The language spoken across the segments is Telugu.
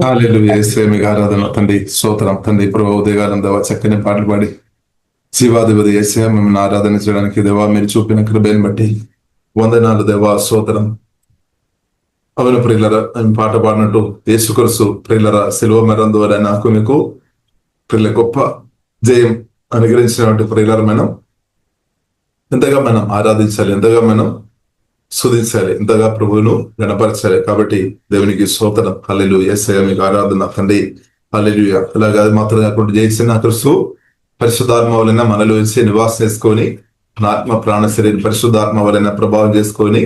హల్లెలూయా. యేసయ్య మీకు ఆరాధన తండ్రి, స్తోత్రం తండ్రి. ప్రభు ఉదయకాలం దేవా చక్కని పాటలు పాడి జీవాధిపతి యేసయ్య మిమ్మల్ని ఆరాధన చేయడానికి దేవా మీరు చూపిన కృపను బట్టి వందనాలు దేవా, స్తోత్రం. అవును ప్రియులరా, ఆయన పాట పాడినట్టు యేసుక్రీస్తు ప్రియులరా శిలువ మరణం ద్వారా నాకు మీకు ప్రియుల గొప్ప జయం అనుగ్రహించినటువంటి ప్రియులర ఎంతగా మనం ఆరాధించాలి, ఎంతగా మనం స్తుతించాలి, ఎంతగా ప్రభువును గణపరచాలి. కాబట్టి దేవునికి స్తోత్రం. హల్లెలూయా. యేసయ్య మీకు ఆరాధన తండ్రి. హల్లెలూయా. అలాగే అది మాత్రం కాకుండా జయించిన క్రీస్తు పరిశుద్ధాత్మ వలన మనలో వచ్చి నివాసం చేసుకొని మన ఆత్మ ప్రాణ శరీరం పరిశుద్ధాత్మ వలన ప్రభావం చేసుకొని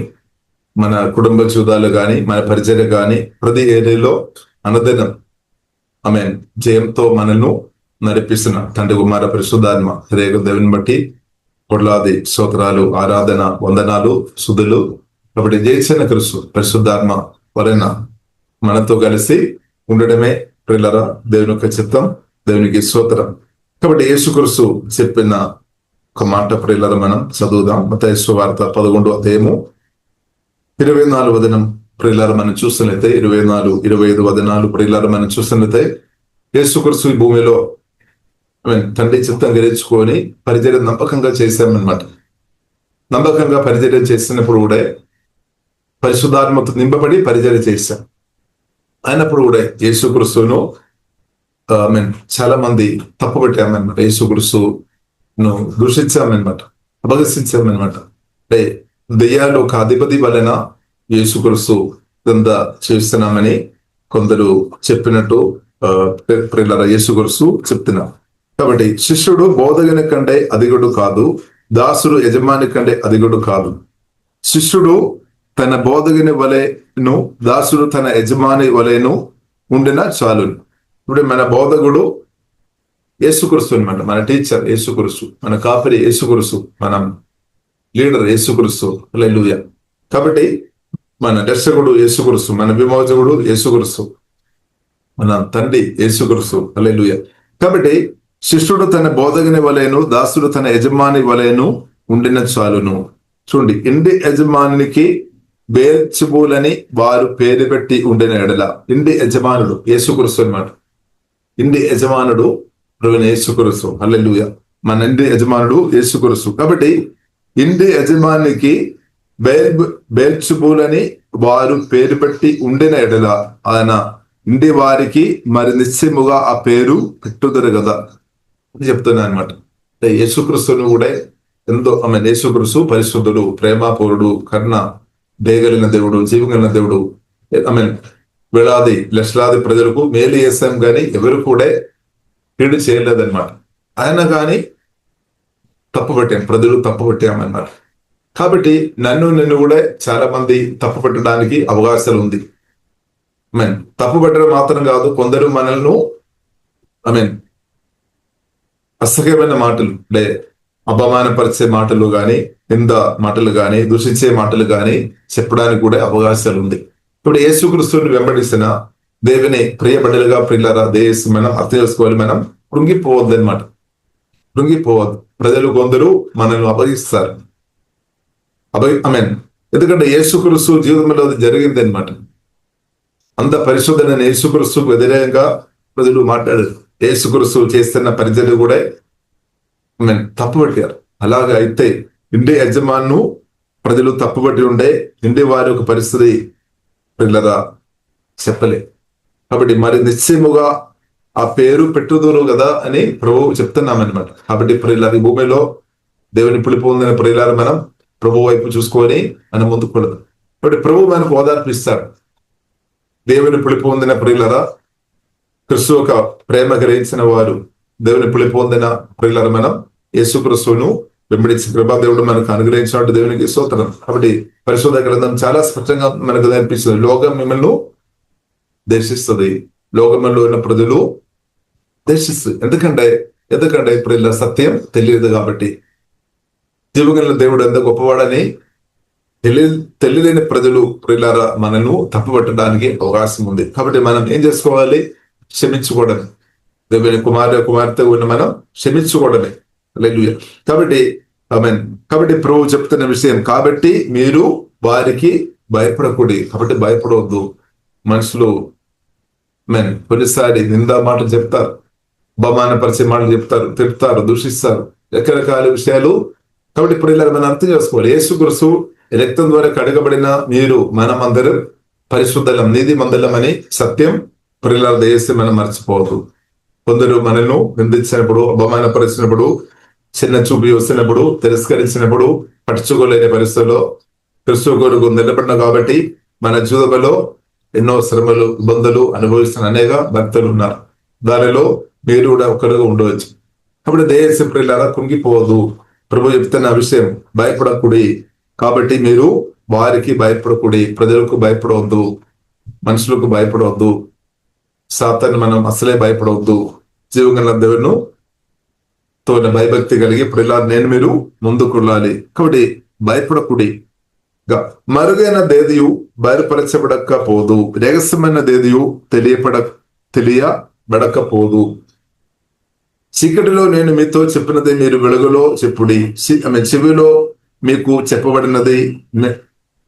మన కుటుంబ జీవితాలు గాని మన పరిచర్య గాని ప్రతి ఏరియాలో అనుదినం ఆమేన్ జయంతో మనల్ని నడిపిస్తున్న తండ్రి కుమార పరిశుద్ధాత్మ రేగు దేవుని బట్టి కొట్లాది స్తోత్రాలు, ఆరాధన, వందనాలు, స్తుతులు. కాబట్టి జయించిన క్రీస్తు పరిశుద్ధాత్మ వలన మనతో కలిసి ఉండడమే ప్రియులరా దేవుని యొక్క చిత్తం. దేవునికి స్తోత్రం. కాబట్టి యేసుక్రీస్తు చెప్పిన ఒక మాట ప్రియులరా మనం చదువుదాం. మత్తయి సువార్త 11వ అధ్యాయము 24 వచనం ప్రియులరా మనం చూస్తున్నట్లయితే 24, 25 వచనాలు ప్రియులరా మనం చూస్తున్నట్లయితే యేసుక్రీస్తు ఈ భూమిలో తండ్రి చిత్తం గ్రహించుకొని పరిచర్య నమ్మకంగా చేశామన్నమాట. నమ్మకంగా పరిచర్య చేసినప్పుడు కూడా పరిశుద్ధాత్మతో నింపబడి పరిచర్య చేశాం. అయినప్పుడు కూడా యేసుక్రీస్తును చాలా మంది తప్పుపట్టామన్నమాట. యేసుక్రీస్తును దూషించామన్నమాట, అపహసించామన్నమాట. అంటే దెయ్యాలు ఒక అధిపతి వలన యేసుక్రీస్తు కింద చేస్తున్నామని కొందరు చెప్పినట్టు ప్రియులరా యేసుక్రీస్తు చెప్తున్నారు. కాబట్టి శిష్యుడు బోధకుని కంటే అధికుడు కాదు, దాసుడు యజమాని కంటే అధికుడు కాదు. శిష్యుడు తన బోధకుని వలెను, దాసుడు తన యజమాని వలెను ఉండిన చాలును. ఇప్పుడు మన బోధకుడు యేసుక్రీస్తు అనమాట, మన టీచర్ యేసుక్రీస్తు, మన కాపరి యేసుక్రీస్తు, మన లీడర్ యేసుక్రీస్తు. హల్లెలూయా. కాబట్టి మన దర్శకుడు యేసుక్రీస్తు, మన విమోచకుడు యేసుక్రీస్తు, మన తండ్రి యేసుక్రీస్తు. హల్లెలూయా. కాబట్టి శిష్యుడు తన బోధకుని వలెను, దాసుడు తన యజమాని వలెను ఉండిన చాలును. చూడండి, ఇంటి యజమానికి బెయల్జెబూలని వారు పేరు పెట్టి ఉండిన ఎడల, ఇంటి యజమానుడు యేసుక్రీస్తు అన్నమాట. ఇంటి యజమానుడు ప్రభువైన యేసుక్రీస్తు. హల్లెలూయా. మన ఇంటి యజమానుడు యేసుక్రీస్తు. కాబట్టి ఇంటి యజమానికి బెయల్జెబూలని వారు పేరు పెట్టి ఉండిన ఎడల ఆయన ఇంటి వారికి మరి నిశ్చయముగా ఆ పేరు పెట్టుదరు కదా అని చెప్తున్నా అనమాట. యేసుక్రీస్తును కూడా ఎంతో యేసుక్రీస్తు పరిశుద్ధుడు, ప్రేమాపూరుడు, కరుణ దయగలిగిన దేవుడు, జీవగలిగిన దేవుడు. వేలాది లక్షలాది ప్రజలకు మేలు చేశాం కానీ ఎవరు కూడా కీడు చేయలేదన్నమాట. ఆయన కానీ తప్పుపట్టాం, ప్రజలు తప్పుపట్టామన్నమాట. కాబట్టి నిన్ను కూడా చాలా మంది తప్పు పెట్టడానికి అవకాశాలు ఉంది. తప్పు పెట్టడం మాత్రం కాదు, కొందరు మనల్ని అసహ్యమైన మాటలు అంటే అపమానపరిచే మాటలు గాని, నింద మాటలు గాని, దూషించే మాటలు గాని చెప్పడానికి కూడా అవకాశాలు ఉంది. ఇప్పుడు యేసుక్రీస్తుని వెంబడిస్తున్న దేవుని ప్రియబిడ్డలుగా ప్రియులారా దేశం మనం అర్థం చేసుకోవాలి. మనం కృంగిపోవద్దు అనమాట, కృంగిపోవద్దు. ప్రజలు కొందరు మనల్ని అపహరిస్తారు. ఎందుకంటే యేసుక్రీస్తు జీవితంలో జరిగింది అనమాట. అంత పరిశుద్ధమైన యేసుక్రీస్తుకు వ్యతిరేకంగా ప్రజలు మాట్లాడారు. యేసుక్రీస్తు చేస్తున్న పరిచర్య కూడా తప్పుపట్టారు. అలాగా అయితే ఇంటి యజమాను ప్రజలు తప్పుపట్టి ఉండే ఇంటి వారి ఒక పరిస్థితి పిల్లరా చెప్పలే. కాబట్టి మరి నిశ్చయముగా ఆ పేరు పెట్టుదురు కదా అని ప్రభువు చెప్తున్నామన్నమాట. కాబట్టి ప్రియులారా ఈ భూమిలో దేవుని పిలుపు ఉందని ప్రియులారా మనం ప్రభు వైపు చూసుకొని మనం ముందుకు వెళదాం. కాబట్టి ప్రభు మనకు ఓదార్పిస్తాడు. దేవుని పిలుపు పొందిన ప్రియులరా, క్రీస్తు ఒక ప్రేమ గ్రహించిన వారు, దేవుని పిలుపు పొందిన ప్రియులరా మనం యేసుక్రీస్తును వెంబడించి కృపా దేవుడు మనకు అనుగ్రహించినట్టు దేవునికి స్తోత్రం. కాబట్టి పరిశుద్ధ గ్రంథం చాలా స్పష్టంగా మనకు కనిపిస్తుంది. లోకం మిమ్మల్ని దేశిస్తుంది, లోకంలో ఉన్న ప్రజలు దేశిస్తుంది. ఎందుకంటే ప్రియుల సత్యం తెలియదు కాబట్టి. జీవగల దేవుడు ఎంత గొప్పవాడని తెలియలేని ప్రజలు ప్రియులారా మనను తప్పుపట్టడానికి అవకాశం ఉంది. కాబట్టి మనం ఏం చేసుకోవాలి? క్షమించుకోవడమే. దేవుని కుమార్తె ఉన్న మనం క్షమించుకోవడమే. హల్లెలూయా. కాబట్టి ప్రభు చెప్తున్న విషయం, కాబట్టి మీరు వారికి భయపడకూడదు. కాబట్టి భయపడవద్దు. మనుషులు కొన్నిసారి నిందా మాటలు చెప్తారు, అవమానపరిచే మాటలు చెప్తారు, తిడతారు, దూషిస్తారు, రకరకాల విషయాలు. కాబట్టి ఇప్పుడు ఇలా మనం అర్థం చేసుకోవాలి, యేసుక్రీస్తు రక్తం ద్వారా కడగబడిన మీరు మనమందరం పరిశుద్ధలం, నీతి మందలం అని సత్యం ప్రియుల దయచేసి మనం మర్చిపోవద్దు. కొందరు మనను నిందించినప్పుడు, అవమానపరిచినప్పుడు, చిన్న చూపి వస్తున్నప్పుడు, తిరస్కరించినప్పుడు, పట్టుకోలేని పరిస్థితుల్లో క్రీస్తు కొరకు నిలబడిన కాబట్టి మన జీవితంలో ఎన్నో శ్రమలు, ఇబ్బందులు అనుభవిస్తున్న అనేక భక్తులు ఉన్నారు. దానిలో మీరు కూడా ఒకరుగా ఉండవచ్చు. కాబట్టి దయచేసి ప్రియులారా కుంగిపోవద్దు. ప్రభు చెప్తున్న విషయం, భయపడకుడి. కాబట్టి మీరు వారికి భయపడకుడి, ప్రజలకు భయపడవద్దు, మనుషులకు భయపడవద్దు, సాతాను మనం అసలే భయపడవద్దు. జీవగల దేవును తో భయభక్తి కలిగి ప్రియులారా నేను మీరు ముందుకు వెళ్ళాలి. కాబట్టి భయపడకుడి. మరుగైన దేదియు బయలుపరచబడకపోదు, రహస్యమైన దేదియు తెలియబడకపోదు. చీకటిలో నేను మీతో చెప్పినది మీరు వెలుగులో చెప్పుడి, చెవిలో మీకు చెప్పబడినది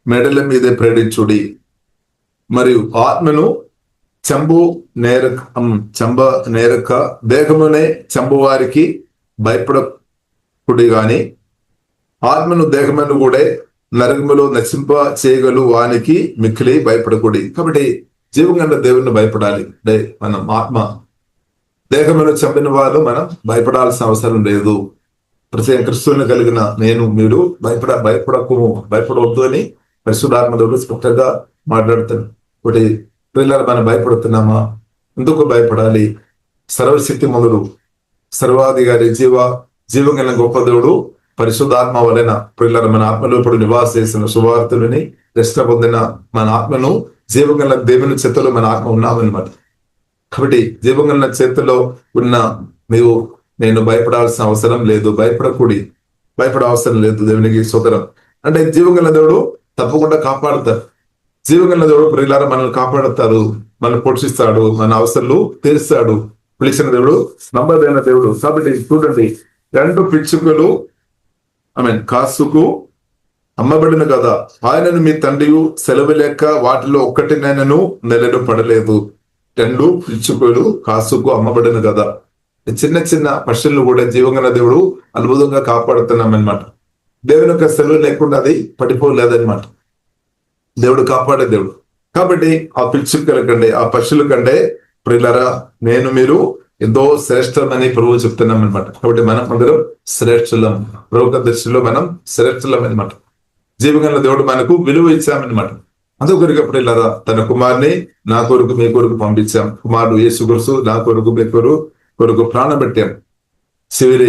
మెడల మీదే ప్రేరించుడి. మరియు ఆత్మను చంబ నేరక దేహమునే చంబువారికి భయపడకుడి గాని, ఆత్మను దేహమును కూడా నరకములో నశింప చేయగలు వానికి మిక్కిలి భయపడకూడి. కాబట్టి జీవంగా దేవుణ్ణి భయపడాలి. మనం ఆత్మ దేహమును చంపిన వారు మనం భయపడాల్సిన అవసరం లేదు. ప్రతి క్రిస్తువుని కలిగిన నేను మీరు భయపడవద్దు అని పరిశుద్ధాత్మ దేవుడు స్పష్టంగా మాట్లాడుతాను. ఒకటి పిల్లలు మనం భయపడుతున్నామా? ఎందుకు భయపడాలి? సర్వశక్తి మొదలు సర్వాధికారి జీవంగల గొప్ప దేవుడు పరిశుద్ధాత్మ వలన పిల్లలు మన ఆత్మలో ఇప్పుడు నివాస చేసిన సువార్తులని రక్షణ పొందిన మన ఆత్మను జీవంగల దేవుని చేతిలో మన ఆత్మ ఉన్నామన్నమాట. కాబట్టి జీవంగల చేతిలో ఉన్న నేను భయపడాల్సిన అవసరం లేదు, భయపడ అవసరం లేదు. దేవునికి స్తోత్రం. అంటే జీవంగల దేవుడు తప్పకుండా కాపాడుతారు. జీవంగల దేవుడు ప్రియులారా మనల్ని కాపాడుతారు, మనల్ని పోషిస్తాడు, మన అవసరాలు తీరుస్తాడు. పిలిచిన దేవుడు నమ్మదైన దేవుడు. కాబట్టి చూడండి, 2 పిచ్చుకలు కాసుకు అమ్మబడిన కదా, ఆయనను మీ తండ్రి సెలవు లేక వాటిలో ఒక్కటినైనను నెలను పడలేదు. 2 పిచ్చుకలు కాసుకు అమ్మబడిన కదా. చిన్న చిన్న పక్షులను కూడా జీవంగల దేవుడు అద్భుతంగా కాపాడుతున్నామన్నమాట. దేవుని యొక్క సెలవు లేకుండా అది పడిపోలేదన్నమాట. దేవుడు కాపాడే దేవుడు. కాబట్టి ఆ పిచ్చుకల కంటే, ఆ పక్షుల కంటే ప్రియులారా నేను మీరు ఎంతో శ్రేష్టమని ప్రభువు చెప్తున్నాం అనమాట. కాబట్టి మనం అందరం శ్రేష్ఠులం, ప్రభుత్వ దృష్టిలో మనం శ్రేష్ఠులం అనమాట. జీవగల దేవుడు మనకు విలువ ఇచ్చామన్నమాట. అందుకొరకు ప్రియులారా తన కుమారుని నా కొరకు మీ కొరకు పంపించాం. కుమారుడు యేసుక్రీస్తు నా కొరకు మీ కొరకు ప్రాణం పెట్టాం. చివరి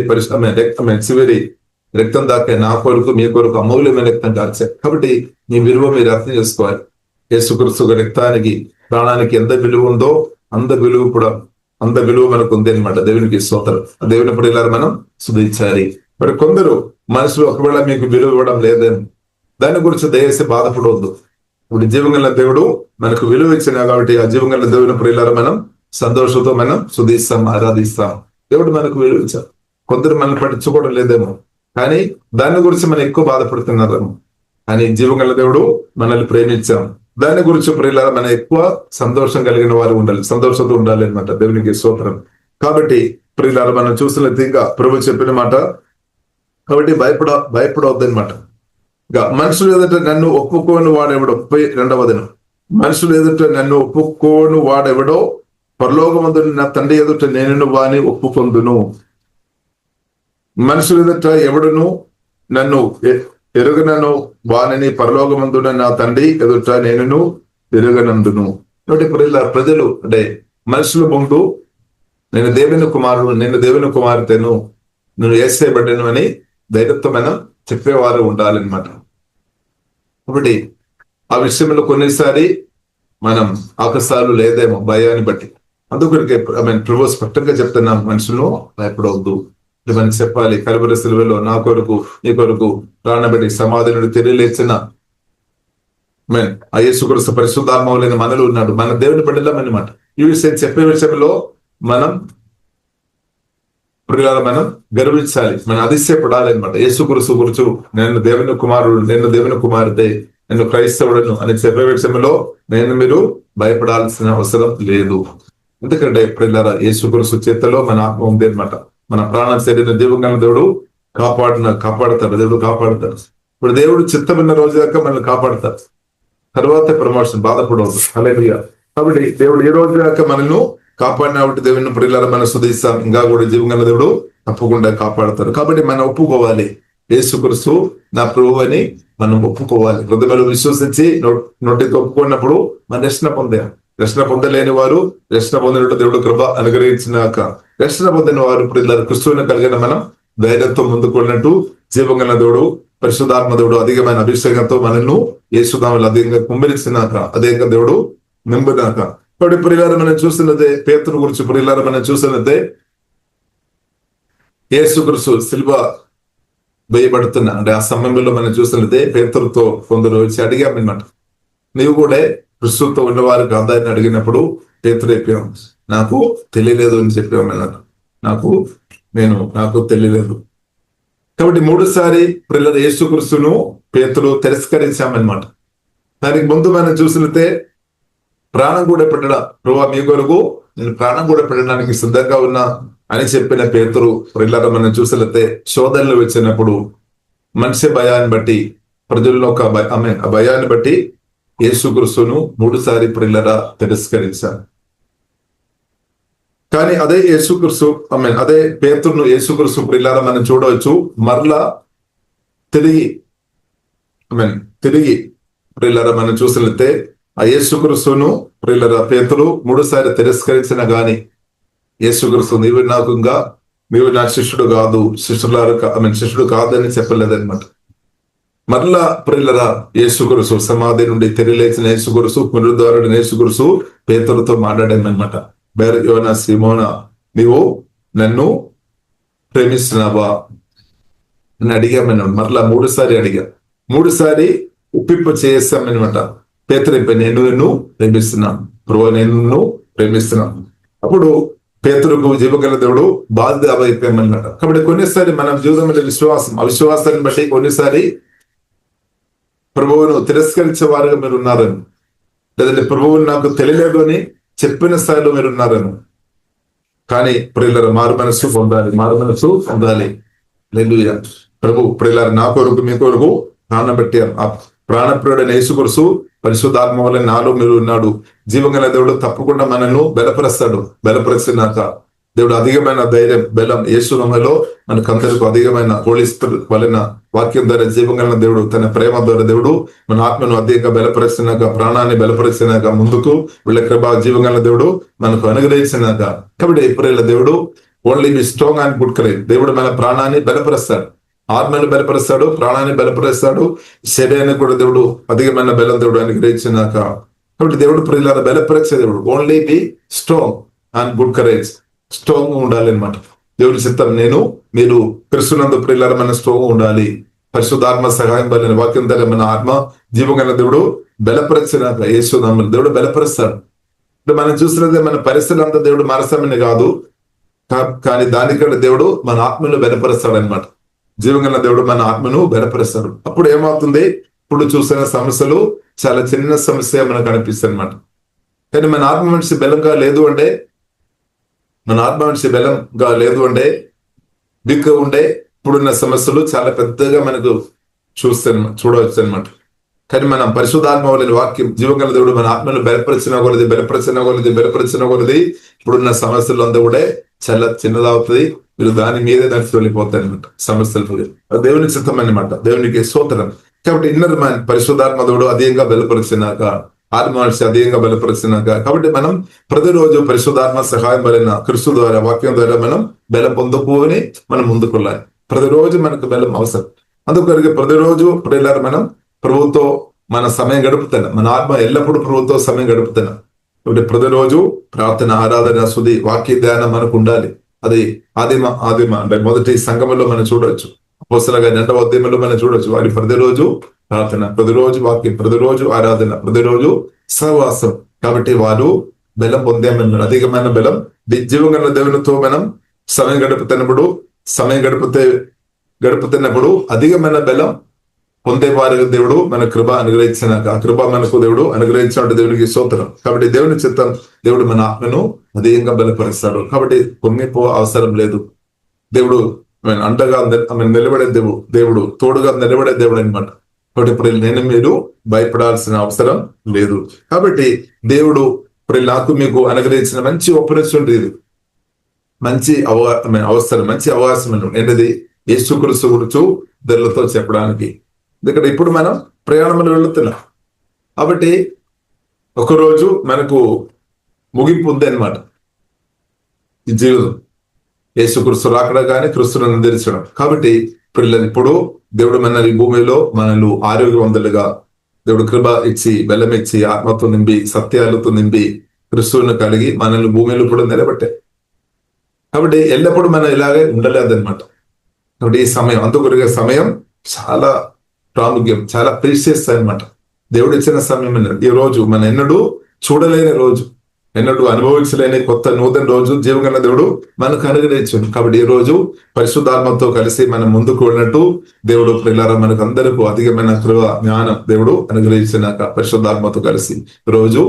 చివరి రక్తం దాకా నా కొరకు మీ కొరకు అమూల్యమైన రక్తం కాల్చాం. కాబట్టి మీ విలువ మీరు అర్థం చేసుకోవాలి. యేసుక్రీస్తు రక్తానికి ప్రాణానికి ఎంత విలువ ఉందో అంత విలువ మనకు ఉంది అనమాట. దేవునికి స్తోత్రం. దేవుని ప్రియులారా మనం స్తుతించాలి. మరి కొందరు మనుషులు ఒకవేళ మీకు విలువ ఇవ్వడం లేదని దాని గురించి దయచేసి బాధపడవద్దు. ఇప్పుడు జీవంగల దేవుడు మనకు విలువ ఇచ్చిన కాబట్టి ఆ జీవంగల దేవుని ప్రియులారా మనం సంతోషంతో మనం స్తుతిస్తాం, ఆరాధిస్తాం. దేవుడు మనకు విలువ ఇచ్చారు. కొందరు మనల్ని పట్టించుకోవడం లేదేమో, కానీ దాని గురించి మనం ఎక్కువ బాధపడుతున్నారేమో. కానీ జీవంగల దేవుడు మనల్ని ప్రేమించాం, దాని గురించి ప్రియులారా మనం ఎక్కువ సంతోషం కలిగిన వారు ఉండాలి, సంతోషంతో ఉండాలి అనమాట. దేవునికి స్తోత్రం. కాబట్టి ప్రియులారా మనం చూసినట్టు ఇంకా ప్రభు చెప్పిన మాట, కాబట్టి భయపడవద్దు అనమాట. మనుషులు ఎదుట నన్ను ఒప్పుకోని వాడెవడో, 32వ దినం, మనుషులు ఎదుట నన్ను ఒప్పుకోని వాడెవడో పరలోకమందు నా తండ్రి ఎదుట నేను వాని ఒప్పుకొందును. మనుషులు ఎదుట ఎవడును నన్ను ఎరుగనను వానిని పరలోకమందున నా తండ్రి ఎదుట నేను ఎరుగనందును. కాబట్టి ప్రజలు అంటే మనుషుల ముందు నేను దేవుని కుమారుడు, నేను దేవుని కుమార్తెను, నేను ఏసేయబడ్డాను అని ధైర్యంతో మనం చెప్పేవారు ఉండాలన్నమాట. కాబట్టి ఆ విషయంలో కొన్నిసారి మనం ఆకసాలు లేదేమో భయాన్ని బట్టి. అందుకొరికే ప్రభు స్పష్టంగా చెప్తున్నాం, మనుషులను భయపడవద్దు మనం చెప్పాలి. కలువరి సిలువలో నా కొరకు నీ కొరకు ప్రాణబడి సమాధి నుండి తెలియలేచిన ఆ యేసుక్రీస్తు పరిశుద్ధాత్మ లేని మనలో ఉన్నాడు. మన దేవుని బిడ్డలం అన్నమాట. ఈ విషయం చెప్పే విషయంలో మనం గర్వించాలి, మనం అతిశయపడాలి అనమాట. యేసుక్రీస్తు గురించి నేను దేవుని కుమారుడు, నేను దేవుని కుమార్తె, నేను క్రైస్తవుడను అని చెప్పే విషయంలో నేను మీరు భయపడాల్సిన అవసరం లేదు. ఎందుకంటే ప్రియులారా, యేసుక్రీస్తు చేతిలో మన ఆత్మ ఉంది అనమాట. మన ప్రాణ శరీరం జీవంగా దేవుడు కాపాడతాడు. దేవుడు కాపాడతాడు. ఇప్పుడు దేవుడు చిత్తమైన రోజు దాకా మనల్ని కాపాడతాడు. తర్వాత ప్రమోషన్ బాధపడవద్దు. హల్లెలూయా. కాబట్టి దేవుడు ఏ రోజు దాకా మనల్ని కాపాడిన కాబట్టి దేవుని ప్రియులారా మనం స్తుతిస్తాం. ఇంకా కూడా జీవంగా దేవుడు తప్పకుండా కాపాడతాడు. కాబట్టి మనం ఒప్పుకోవాలి, యేసుక్రీస్తు నా ప్రభువు అని మనం ఒప్పుకోవాలి. హృదయంలో విశ్వసించి నోటితో ఒప్పుకున్నప్పుడు మనం రక్షణ పొందాం. రక్షణ పొందలేని వారు రక్షణ పొందినట్టు దేవుడు కృప అనుగ్రహించినాక, రక్షణ పొందిన వారు ప్రియులారా క్రిస్తువుని కలిగిన మనం ధైర్యంతో ముందుకున్నట్టు జీవంగల దేవుడు పరిశుద్ధాత్మ దేవుడు అధికమైన అభిషేకంతో మనల్ని యేసునామములో అధికంగా కుమ్మరించినాక, అధికంగా దేవుడు నింపినాక. కాబట్టి ప్రియులారా మనం చూస్తున్నదే పేతురు గురించి. ప్రియులారా మనం చూస్తున్నదే యేసుక్రీస్తు సిలువ వేయబడుతున్నా అంటే ఆ సమయంలో మనం చూస్తున్నదే పేతురుతో కొందరు వచ్చి అడిగామన్నమాట, నీవు కూడా క్రిస్తుతో ఉన్నవారు కాదా అని అడిగినప్పుడు పేతురు చెప్పాం, నాకు తెలియలేదు అని చెప్పామన్నారు. నాకు తెలియలేదు. కాబట్టి 3సారి ప్రియులారా యేసుక్రీస్తును పేతురు తిరస్కరించామన్నమాట. దానికి ముందు మనం చూసినట్టే ప్రాణం కూడా పెట్టడం, ప్రభువా మీ కొరకు నేను ప్రాణం కూడా పెట్టడానికి సిద్ధంగా ఉన్నా అని చెప్పిన పేతురు ప్రియులారా మనం చూసినట్టే శోధనలు వచ్చినప్పుడు మనిషి భయాన్ని బట్టి, ప్రజల్లో ఒక ఆ భయాన్ని బట్టి యేసుక్రీస్తును 3సారి ప్రియులారా తిరస్కరించారు. కానీ అదే యేసుక్రీస్తు అదే పేతురును యేసుక్రీస్తు ప్రియులారా మనం చూడవచ్చు మరలా తిరిగి ప్రియులారా మనం చూసినట్టే ఆ యేసుక్రీస్తును ప్రియులారా పేతురు 3సారి తిరస్కరించిన గాని యేసుక్రీస్తు నీవు నా శిష్యుడు కాదు, శిష్యుడు కాదని చెప్పలేదన్నమాట. మరలా ప్రియులారా యేసుక్రీస్తు సమాధి నుండి తెరలేచిన యేసుక్రీస్తు పునరుద్ధారుడైన యేసుక్రీస్తు పేతురుతో మాట్లాడామన్నమాట. యోనా సీమోనా, నీవు నన్ను ప్రేమిస్తున్నావా అని అడిగామన్నాడు. మరలా 3సారి అడిగా. 3సారి ఒప్పింప చేస్తామన్నమాట. పేతురు నేను నిన్ను ప్రేమిస్తున్నాను ప్రభువా, నేను నిన్ను ప్రేమిస్తున్నాను. అప్పుడు పేతురుకు జీవగల దేవుడు బాధ్యత అయిపోయామన్నమాట. కాబట్టి కొన్నిసారి మన జీవితంలో అవిశ్వాసాన్ని బట్టి కొన్నిసారి ప్రభువును తిరస్కరించే వారుగా మీరు ఉన్నారని, లేదంటే ప్రభువును నాకు తెలియలేదు అని చెప్పిన స్థాయిలో మీరు ఉన్నారని. కానీ ప్రియులారా మారు మనసు పొందాలి. హల్లెలూయా. ప్రభు ప్రియులారా నా కొరకు మీ కొరకు ప్రాణం పెట్టారు. ఆ ప్రాణప్రియుడైన యేసుక్రీస్తు పరిశుద్ధాత్మ వల్ల నాలో మీరు ఉన్నాడు. జీవంగల దేవుడు తప్పకుండా మనల్ని బలపరిచినాక దేవుడు అధికమైన ధైర్యం బలం యేసునామములో మనకందరికీ అధికమైన హోలీ స్పిరిట్ వలన వాక్యం ద్వారా జీవంగల దేవుడు తన ప్రేమ ద్వారా దేవుడు మన ఆత్మను అధికంగా బలపరిచినాక, ప్రాణాన్ని బలపరిచినాక, ముందుకు వీళ్ళ కృప జీవంగల దేవుడు మనకు అనుగ్రహించినాక. కాబట్టి ప్రియుల దేవుడు only be strong and good courage. దేవుడు మన ప్రాణాన్ని బలపరుస్తాడు, ఆత్మను బలపరుస్తాడు, ప్రాణాన్ని బలపరుస్తాడు, శరీరాన్ని కూడా దేవుడు అధికమైన బలం దేవుడు అనుగ్రహించినాక. కాబట్టి దేవుడు ప్రియులారా బలపరిచే దేవుడు. Only be strong and good courage. Strong ఉండాలి అనమాట. దేవుని చిత్తం మీరు క్రిస్తునందు ప్రియులారా మన స్ట్రాంగ్ ఉండాలి. పరిశుద్ధాత్మ సహాయం వలన వాక్యం ద్వారా మన ఆత్మ జీవగల దేవుడు బలపరిచినాక యేసునామములో దేవుడు బలపరుస్తాడు. ఇప్పుడు మనం చూసినది మన పరిస్థితులు అంతా దేవుడు మారస్తామని కాదు, కానీ దానికంటే దేవుడు మన ఆత్మను బలపరుస్తాడు అనమాట. జీవగల దేవుడు మన ఆత్మను బలపరుస్తాడు. అప్పుడు ఏమవుతుంది, ఇప్పుడు చూసిన సమస్యలు చాలా చిన్న సమస్య మనకు అనిపిస్తుంది అనమాట. కానీ మన ఆత్మ మనిషి బలంగా లేదు అంటే, బిగ్గా ఉండే ఇప్పుడున్న సమస్యలు చాలా పెద్దగా మనకు చూడవచ్చు అనమాట. కానీ మనం పరిశుద్ధాత్మ వలన వాక్యం జీవగల దేవుడు మన ఆత్మను బలపరిచిన కొలది ఇప్పుడున్న సమస్యలు అంతా కూడా చాలా చిన్నదవుతుంది. మీరు దాని మీదే దానికి వెళ్ళిపోతారు అనమాట సమస్యలు. దేవుని చిత్తం అనమాట. దేవునికి స్తోత్రం. కాబట్టి ఇన్నర్ మ్యాన్ పరిశుద్ధాత్మ దేవుడు అధికంగా బలపరిచినాక, ఆత్మ అధికంగా బలపరిచినాక, కాబట్టి మనం ప్రతిరోజు పరిశుద్ధాత్మ సహాయం వలన క్రీస్తు ద్వారా వాక్యం ద్వారా మనం బలం పొందుకొని మనం ముందుకెళ్ళాలి. ప్రతిరోజు మనకు బలం అవసరం. అందుకొరకు ప్రతిరోజు ప్రియులారా మనం ప్రభువుతో మన సమయం గడుపుతాను. మన ఆత్మ ఎల్లప్పుడూ ప్రభువుతో సమయం గడుపుతాను. కాబట్టి ప్రతిరోజు ప్రార్థన, ఆరాధన, స్తుతి, వాక్య ధ్యానం మనకు ఉండాలి. అది ఆదిమ అంటే మొదటి సంఘములో మనం చూడవచ్చు. అపోస్తలుల 2వ అధ్యాయంలో మనం చూడవచ్చు. వారి ప్రతిరోజు ప్రార్థన, ప్రతిరోజు వాక్యం, ప్రతిరోజు ఆరాధన, ప్రతిరోజు సహవాసం. కాబట్టి వారు బలం పొందామన్నారు, అధికమైన బలం. జీవంగల దేవునితో మనం సమయం గడుపుతున్నప్పుడు అధికమైన బలం పొందే వారికి దేవుడు మన కృప అనుగ్రహించినాక ఆ కృప మనకు దేవుడు అనుగ్రహించినట్టు దేవునికి స్తోత్రం. కాబట్టి దేవుని చిత్తం దేవుడు మన ఆత్మను అధికంగా బలపరుస్తాడు. కాబట్టి పొంగిపో అవసరం లేదు. దేవుడు అండగా నిలబడే దేవుడు తోడుగా నిలబడే దేవుడు అనమాట. కాబట్టి ఇప్పుడు నేను మీరు భయపడాల్సిన అవసరం లేదు. కాబట్టి దేవుడు ఇప్పుడు నాకు మీకు అనుగ్రహించిన మంచి ఆపర్చునిటీ ఇది, మంచి అవసరం, మంచి అవకాశం ఏంటిది? యేసుక్రీస్తు గురించి ఇతరులతో చెప్పడానికి. ఎందుకంటే ఇప్పుడు మనం ప్రయాణంలో వెళుతున్నాం. కాబట్టి ఒకరోజు మనకు ముగింపు ఉంది అనమాట ఈ జీవితం. యేసుక్రీస్తు రాకడ కానీ క్రీస్తును తెరచడం. కాబట్టి పిల్లలు ఇప్పుడు దేవుడు మన ఈ భూమిలో మనల్ని ఆరోగ్యవంతులుగా దేవుడు కృప ఇచ్చి, బలం ఇచ్చి, ఆత్మతో నింపి, సత్యాలతో నింపి, క్రీస్తువును కలిగి మనల్ని భూమిలో ఇప్పుడు నిలబెట్టే. కాబట్టి ఎల్లప్పుడూ మనం ఇలాగే ఉండలేదన్నమాట. కాబట్టి ఈ సమయం, అందుకొరిగే సమయం చాలా ప్రాముఖ్యం, చాలా ప్రీషియస్ అనమాట. దేవుడు ఇచ్చిన సమయం ఈ రోజు మన ఎన్నడూ చూడలేని రోజు, ఎన్నడూ అనుభవించలేని కొత్త నూతన రోజు జీవగల దేవుడు మనకు అనుగ్రహించాడు. కాబట్టి ఈ రోజు పరిశుద్ధాత్మతో కలిసి మనం ముందుకు వెళ్ళినట్టు దేవుడు పిల్లల మనకు అందరికీ అధికమైన కృప జ్ఞానం దేవుడు అనుగ్రహించినాక పరిశుద్ధాత్మతో కలిసి రోజు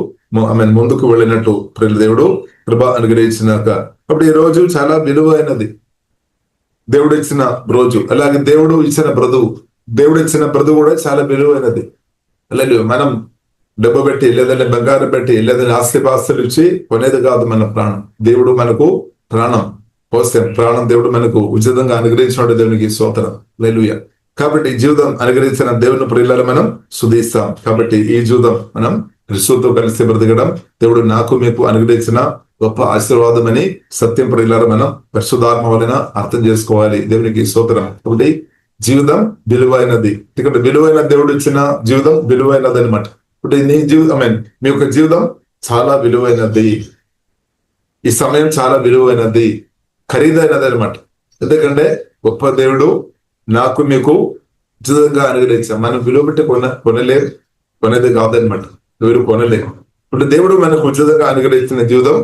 ఆమె ముందుకు వెళ్ళినట్టు దేవుడు కృప అనుగ్రహించినాక. కాబట్టి ఈ రోజు చాలా విలువైనది, దేవుడు ఇచ్చిన రోజు. అలాగే దేవుడు ఇచ్చిన బ్రతుకు కూడా చాలా విలువైనది. అలాగే మనం డబ్బు పెట్టి లేదంటే బంగారం పెట్టి లేదంటే ఆస్తిపాస్తులు ఇచ్చి కొనేది కాదు మన ప్రాణం. దేవుడు మనకు ప్రాణం పోస్తే ప్రాణం దేవుడు మనకు ఉచితంగా అనుగ్రహించిన దేవునికి స్తోత్రం. హల్లెలూయా. కాబట్టి ఈ జీవితం అనుగ్రహించిన దేవుని ప్రియులను మనం స్తుతిస్తాం. కాబట్టి ఈ జీవితం మనం క్రీస్తుతో కలిసి బ్రతకడం దేవుడు నాకు మీకు అనుగ్రహించిన గొప్ప ఆశీర్వాదం అని సత్యం ప్రియులను మనం పరిశుద్ధాత్మ వలన అర్థం చేసుకోవాలి. దేవునికి స్తోత్రం. కాబట్టి జీవితం విలువైనది, ఎందుకంటే విలువైన దేవుడు ఇచ్చిన జీవితం విలువైనది అనమాట. ఇప్పుడు నీ జీవితం మీ యొక్క జీవితం చాలా విలువైనది, ఈ సమయం చాలా విలువైనది, ఖరీదైనది అనమాట. ఎందుకంటే గొప్ప దేవుడు నాకు మీకు ఉచితంగా అనుగ్రహించాం. మనం విలువ పెట్టి కొనేది కాదనమాట, ఎవరు కొనలేము. ఇప్పుడు దేవుడు మనకు ఉచితంగా అనుగ్రహించిన జీవితం,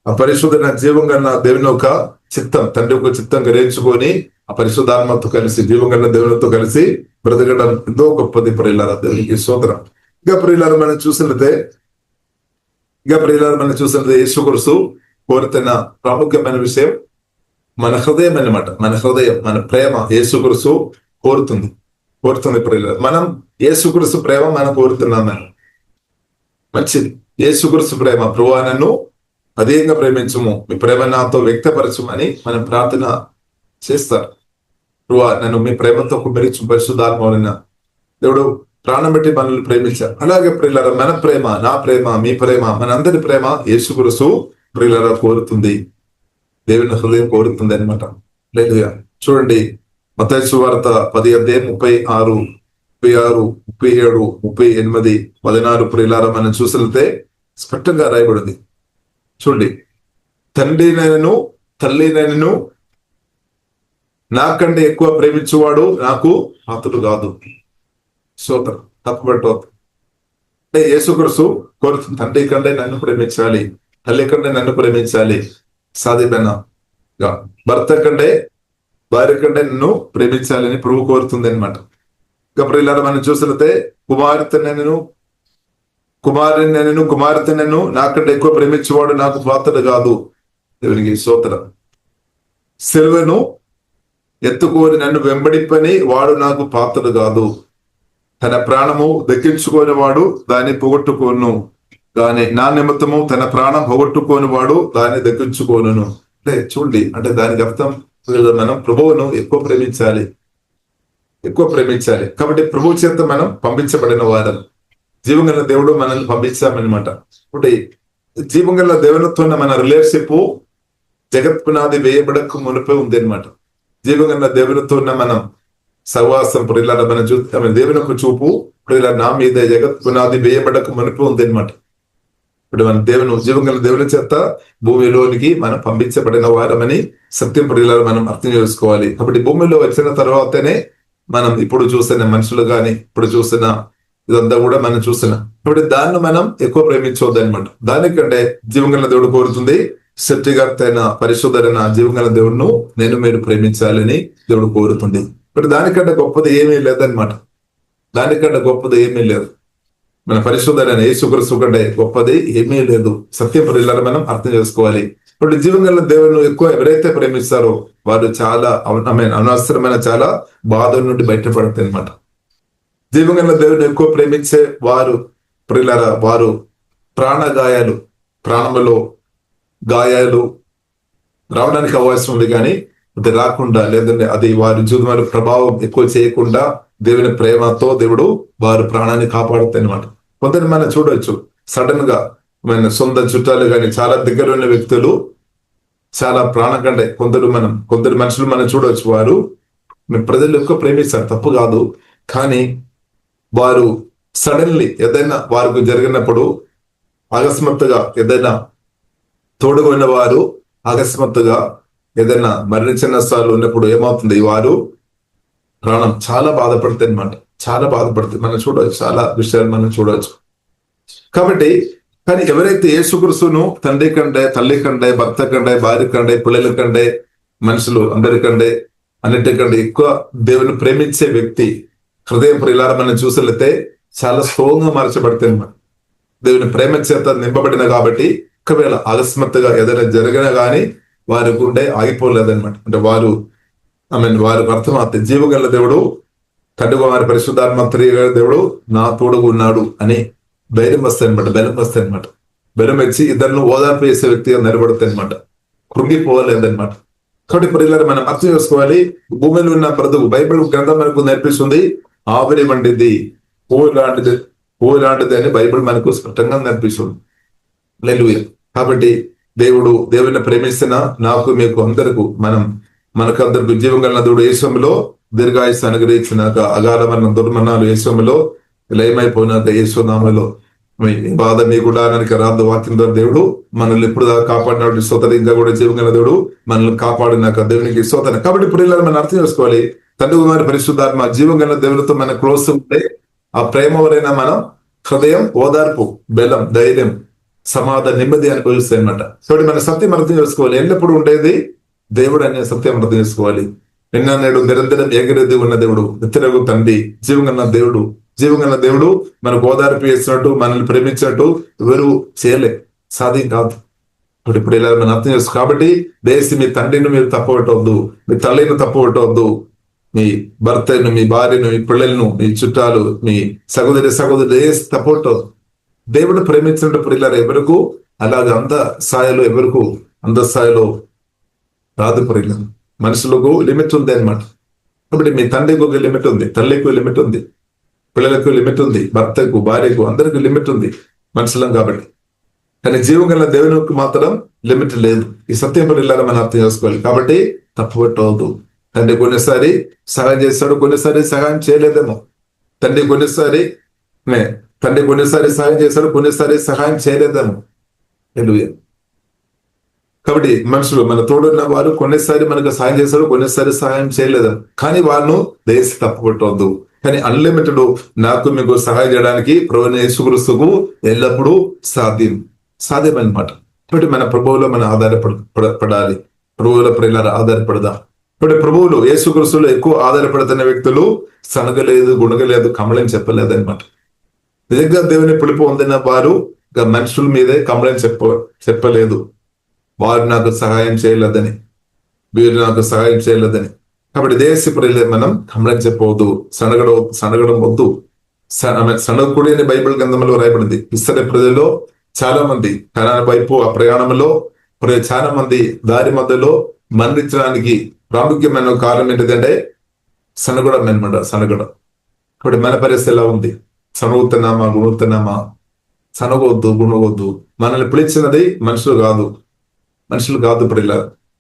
ఆ పరిశుద్ధ జీవం కన్నా దేవుని యొక్క చిత్తం, తండ్రి యొక్క చిత్తం గ్రహించుకొని ఆ పరిశుద్ధాత్మతో కలిసి జీవం కన్నా దేవునితో కలిసి బ్రతకడం ఎంతో గొప్పది ప్రియులారా. దేవునికి స్తోత్రం. ఇక ప్రియులారా మనం చూసినట్లయితే యేసుక్రీస్తు కోరుతున్న ప్రాముఖ్యమైన విషయం మన హృదయం అన్నమాట. మన హృదయం, మన ప్రేమ యేసుక్రీస్తు కోరుతుంది ప్రియులారా. మనం యేసుక్రీస్తు ప్రేమ మనం కోరుతున్నాం. మంచిది. యేసుక్రీస్తు ప్రేమ, ప్రభువా నన్ను అధికంగా ప్రేమించుము, మీ ప్రేమ నాతో వ్యక్తపరచుమని మనం ప్రార్థన చేస్తారు. ప్రభువా నన్ను మీ ప్రేమతో కుమ్మరించు పరిశుద్ధాత్మ వలన దేవుడు ప్రాణం పెట్టి మనల్ని ప్రేమించారు. అలాగే ప్రియులారా మన ప్రేమ, నా ప్రేమ, మీ ప్రేమ, మనందరి ప్రేమ యేసుక్రీస్తు ప్రియులారా కోరుతుంది, దేవుని హృదయం కోరుతుంది అనమాట. హల్లెలూయా. చూడండి మత్తయి సువార్త 10:36, 36, 37, 38, 14 ప్రియులారా మనం చూసినట్లయితే స్పష్టంగా రాయబడింది. చూడండి, తండ్రినైనను తల్లినైనను నాకంటే ఎక్కువ ప్రేమించువాడు నాకు పాత్రుడు కాదు. స్తోత్రం. తప్పుపట్టవద్దు. అంటే యేసుక్రీస్తు కోరుతుంది, తండ్రి కంటే నన్ను ప్రేమించాలి, తల్లి కంటే నన్ను ప్రేమించాలి, సాధిపైనగా భర్త కంటే భార్య కంటే నన్ను ప్రేమించాలని ప్రభు కోరుతుంది అనమాట. ఇక ప్రియులారా మనం చూసినట్లయితే కుమార్తెనను నాకంటే ఎక్కువ ప్రేమించేవాడు నాకు పాత్రుడు కాదు. దేవునికి స్తోత్రం. సిలువను ఎత్తుకొని నన్ను వెంబడిపని వాడు నాకు పాత్రుడు కాదు. తన ప్రాణము దక్కించుకొని వాడు దాన్ని పోగొట్టుకోను గాని నా నిమిత్తము తన ప్రాణం పోగొట్టుకోని వాడు దాన్ని దక్కించుకోను. అంటే చూడండి, అంటే దానికి అర్థం మనం ప్రభువును ఎక్కువ ప్రేమించాలి. కాబట్టి ప్రభు చేత మనం పంపించబడిన వారం, జీవంగల దేవుడు మనల్ని పంపించామన్నమాట. అంటే జీవంగల దేవునితో మన రిలేషన్షిప్ జగత్ పునాది వేయబడక మునిపే ఉంది అనమాట. జీవంగల దేవునితో మనం సహవాసం ప్రియులారా మన దేవునికి చూపు ప్రియులారా నా మీద జగత్ పునాది వేయబడక మునిపే ఉంది అనమాట. ఇప్పుడు మన జీవంగల దేవుని చేత భూమిలోనికి మనం పంపించబడిన వారమని సత్యం ప్రియులారా మనం అర్థం చేసుకోవాలి. కాబట్టి భూమిలో వచ్చిన తర్వాతనే మనం ఇప్పుడు చూసిన మనుషులు కానీ ఇప్పుడు చూసిన ఇదంతా కూడా మనం చూస్తున్నాం. కాబట్టి దాన్ని మనం ఎక్కువ ప్రేమించవద్దు అనమాట. దానికంటే జీవంగల దేవుడు కోరుతుంది, సృష్టికర్తైన పరిశుద్ధైన జీవంగల దేవుడును నేను మీరు ప్రేమించాలని దేవుడు కోరుతుంది. ఇప్పుడు దానికంటే గొప్పది ఏమీ లేదనమాట. దానికంటే గొప్పది ఏమీ లేదు. మన పరిశుద్ధమైన యేసుక్రీస్తు కంటే గొప్పది ఏమీ లేదు. సత్యం ప్రియులారా మనం అర్థం చేసుకోవాలి. ఇప్పుడు జీవగల దేవుని ఎక్కువ ఎవరైతే ప్రేమిస్తారో వారు చాలా అనవసరమైన చాలా బాధల నుండి బయటపడతాయి అనమాట. జీవగల దేవుని ఎక్కువ ప్రేమించే వారు ప్రియులారా వారు ప్రాణగాయాలు, ప్రాణములో గాయాలు రావడానికి అవకాశం ఉంది, కానీ అది రాకుండా, లేదంటే అది వారి జీవితంలో ప్రభావం ఎక్కువ చేయకుండా దేవుని ప్రేమతో దేవుడు వారు ప్రాణాన్ని కాపాడుతాయి అనమాట. కొందరు మనం చూడవచ్చు, సడన్ గా మన సొంత చుట్టాలు కానీ చాలా దగ్గర ఉన్న వ్యక్తులు చాలా ప్రాణం కంటే కొందరు మనుషులు మనం చూడవచ్చు, వారు ప్రజలు ఎక్కువ ప్రేమిస్తారు, తప్పు కాదు. కానీ వారు సడన్లీ ఏదైనా వారికి జరిగినప్పుడు అకస్మాత్తుగా ఏదైనా తోడుగా ఉన్న వారు అకస్మాత్తుగా ఏదైనా మరణించిన స్థాయిలో ఉన్నప్పుడు ఏమవుతుంది, వారు ప్రాణం చాలా బాధపడుతుంది అనమాట. చాలా బాధపడుతుంది. మనం చూడవచ్చు, చాలా విషయాలు మనం చూడవచ్చు. కాబట్టి కానీ ఎవరైతే యేసుక్రీస్తును తండ్రి కంటే, తల్లి కంటే, భర్త కంటే, భార్య కంటే, పిల్లల కంటే, మనుషులు అందరికంటే, అన్నిటికంటే ఎక్కువ దేవుని ప్రేమించే వ్యక్తి హృదయం ప్రియులారా మనం చూసినట్లయితే చాలా స్ట్రాంగ్ గా మార్చబడితే అనమాట. దేవుని ప్రేమ చేత నింపబడిన కాబట్టి ఒకవేళ అకస్మాత్తుగా ఏదైనా జరిగినా కానీ వారి గుండె ఆగిపోలేదన్నమాట. అంటే వారికి అర్థమవుతుంది, జీవగల దేవుడు తండ్రి కుమారి పరిశుద్ధాత్మ దేవుడు నా తోడుగా ఉన్నాడు అని ధైర్యం వస్తాయి అనమాట, బలం వస్తాయి అనమాట. బలం వచ్చి ఇద్దరిని ఓదార్పు చేసే వ్యక్తిగా నిలబడతాయి అనమాట, కృంగిపోలేదన్నమాట. కాబట్టి ప్రియులారా మనం అర్థం చేసుకోవాలి, భూమిలో ఉన్న బ్రతుకు బైబిల్ గ్రంథం మనకు నేర్పిస్తుంది ఆవిరి వంటిది, పువ్వు లాంటిది అని బైబిల్ మనకు స్పష్టంగా నేర్పిస్తుంది. హల్లెలూయా. కాబట్టి దేవుని ప్రేమిస్తున్న నాకు మీకు అందరకు మనకందరికి జీవం కలిగిన దేవుడు యేసులో దీర్ఘాయుస్సు అనుగ్రహించినాక, అగాధ మరణ దుర్మరణాలు యేసులో లయమైపోయినాక, యేసునామలో బాధ మీ గుడారానికి రాదు వాక్యం ద్వారా దేవుడు మనల్ని ఎప్పుడు కాపాడినాడు. స్తోత్రం. ఇంకా కూడా జీవం కలిగిన దేవుడు మనల్ని కాపాడినాక దేవునికి స్తోత్రం. కాబట్టి ఇప్పుడు మనం అర్థం చేసుకోవాలి, తండ్రి కుమారి పరిశుద్ధాత్మ జీవం కలిగిన దేవుడితో మన క్లోజ్ ఉంటే ఆ ప్రేమ వలన మనం హృదయం ఓదార్పు, బలం, ధైర్యం, సమాధానం, నెమ్మది అనుభవిస్తాయి అనమాట. కాబట్టి మన సత్యం అర్థం చేసుకోవాలి, ఎల్లప్పుడూ ఉండేది దేవుడు అనే సత్యం అర్థం చేసుకోవాలి. నిన్న నేడు నిరంతరం ఎగిరేది ఉన్న దేవుడు, నిత్యరగు తండ్రి, జీవంగన్న దేవుడు మనకు ఓదార్పు చేసినట్టు, మనల్ని ప్రేమించినట్టు ఎవరు చేయలే, సాధ్యం కాదు. ఇప్పుడు ఇలా మనం అర్థం చేసుకో. కాబట్టి దేశి మీ తండ్రిని మీరు తప్పబట్టవద్దు, మీ తల్లిని తప్పబట్టవద్దు, మీ భర్తను, మీ భార్యను, మీ పిల్లలను, మీ చుట్టాలు, మీ సహోదరుడు దేశి తప్పబట్టవద్దు. దేవుడు ప్రేమించినట్టు ప్రియులారా ఎవరకు అలాగే అంత స్థాయిలో రాదు ప్రియులారా. మనుషులకు లిమిట్ ఉంది అనమాట. కాబట్టి మీ తండ్రికి ఒక లిమిట్ ఉంది, తల్లికి లిమిట్ ఉంది, పిల్లలకు లిమిట్ ఉంది, భర్తకు, భార్యకు, అందరికి లిమిట్ ఉంది మనుషులం కాబట్టి. కానీ జీవం గల దేవునికి మాత్రం లిమిట్ లేదు. ఈ సత్యం ప్రియులారా మనం అర్థం చేసుకోవాలి. కాబట్టి తప్పుపట్టవద్దు. తండ్రి కొన్నిసారి సహాయం చేస్తాడు, కొన్నిసారి సహాయం చేయలేదేమో. తండ్రి కొన్నిసారి సహాయం చేస్తాడు, కొన్నిసారి సహాయం చేయలేదేమో. హల్లెలూయా. కాబట్టి మనుషులు మన తోడున్న వారు కొన్నిసారి మనకు సహాయం చేస్తారు, కొన్నిసారి సహాయం చేయలేదేమో. కానీ వాళ్ళను దయచేసి తప్పుపట్టవద్దు. కానీ అన్లిమిటెడ్ నాకు మీకు సహాయం చేయడానికి ప్రభువైన యేసుక్రీస్తుకు ఎల్లప్పుడూ సాధ్యం అన్నమాట. కాబట్టి మన ప్రభువులో మనం ఆధారపడాలి, ప్రభువుల ప్రియులారా ఆధారపడదాం. ఇప్పుడు ప్రభువులు యేసుక్రీస్తులో ఎక్కువ ఆధారపడుతున్న వ్యక్తులు సనగలేదు, గుణగలేదు, కమలని చెప్పలేదు అనమాట. నిజంగా దేవుని పిలుపు పొందిన వారు మనుషుల మీదే కమలని చెప్పలేదు. వారు నాకు సహాయం చేయలేదని, వీరు నాకు సహాయం చేయలేదని. కాబట్టి దేశ ప్రజలు మనం కమలని చెప్పవద్దు, సనగడం వద్దు. సనగకుడి అని బైబిల్ గ్రంథంలో రాయబడింది. ఇస్రాయేలు ప్రజల్లో చాలా మంది కనాను వైపు ఆ ప్రయాణంలో చాలా మంది దారి మధ్యలో మరణించడానికి ప్రాముఖ్యమైన కారణం ఏంటిదంటే సనగడం అనమాట, సనగడం. ఇప్పుడు మన పరిస్థితి ఎలా ఉంది? సనగుతున్నామా, గుణుతున్నామా? సనగొద్దు, గుణగొద్దు. మనల్ని పిలిచినది మనుషులు కాదు ప్రియుల.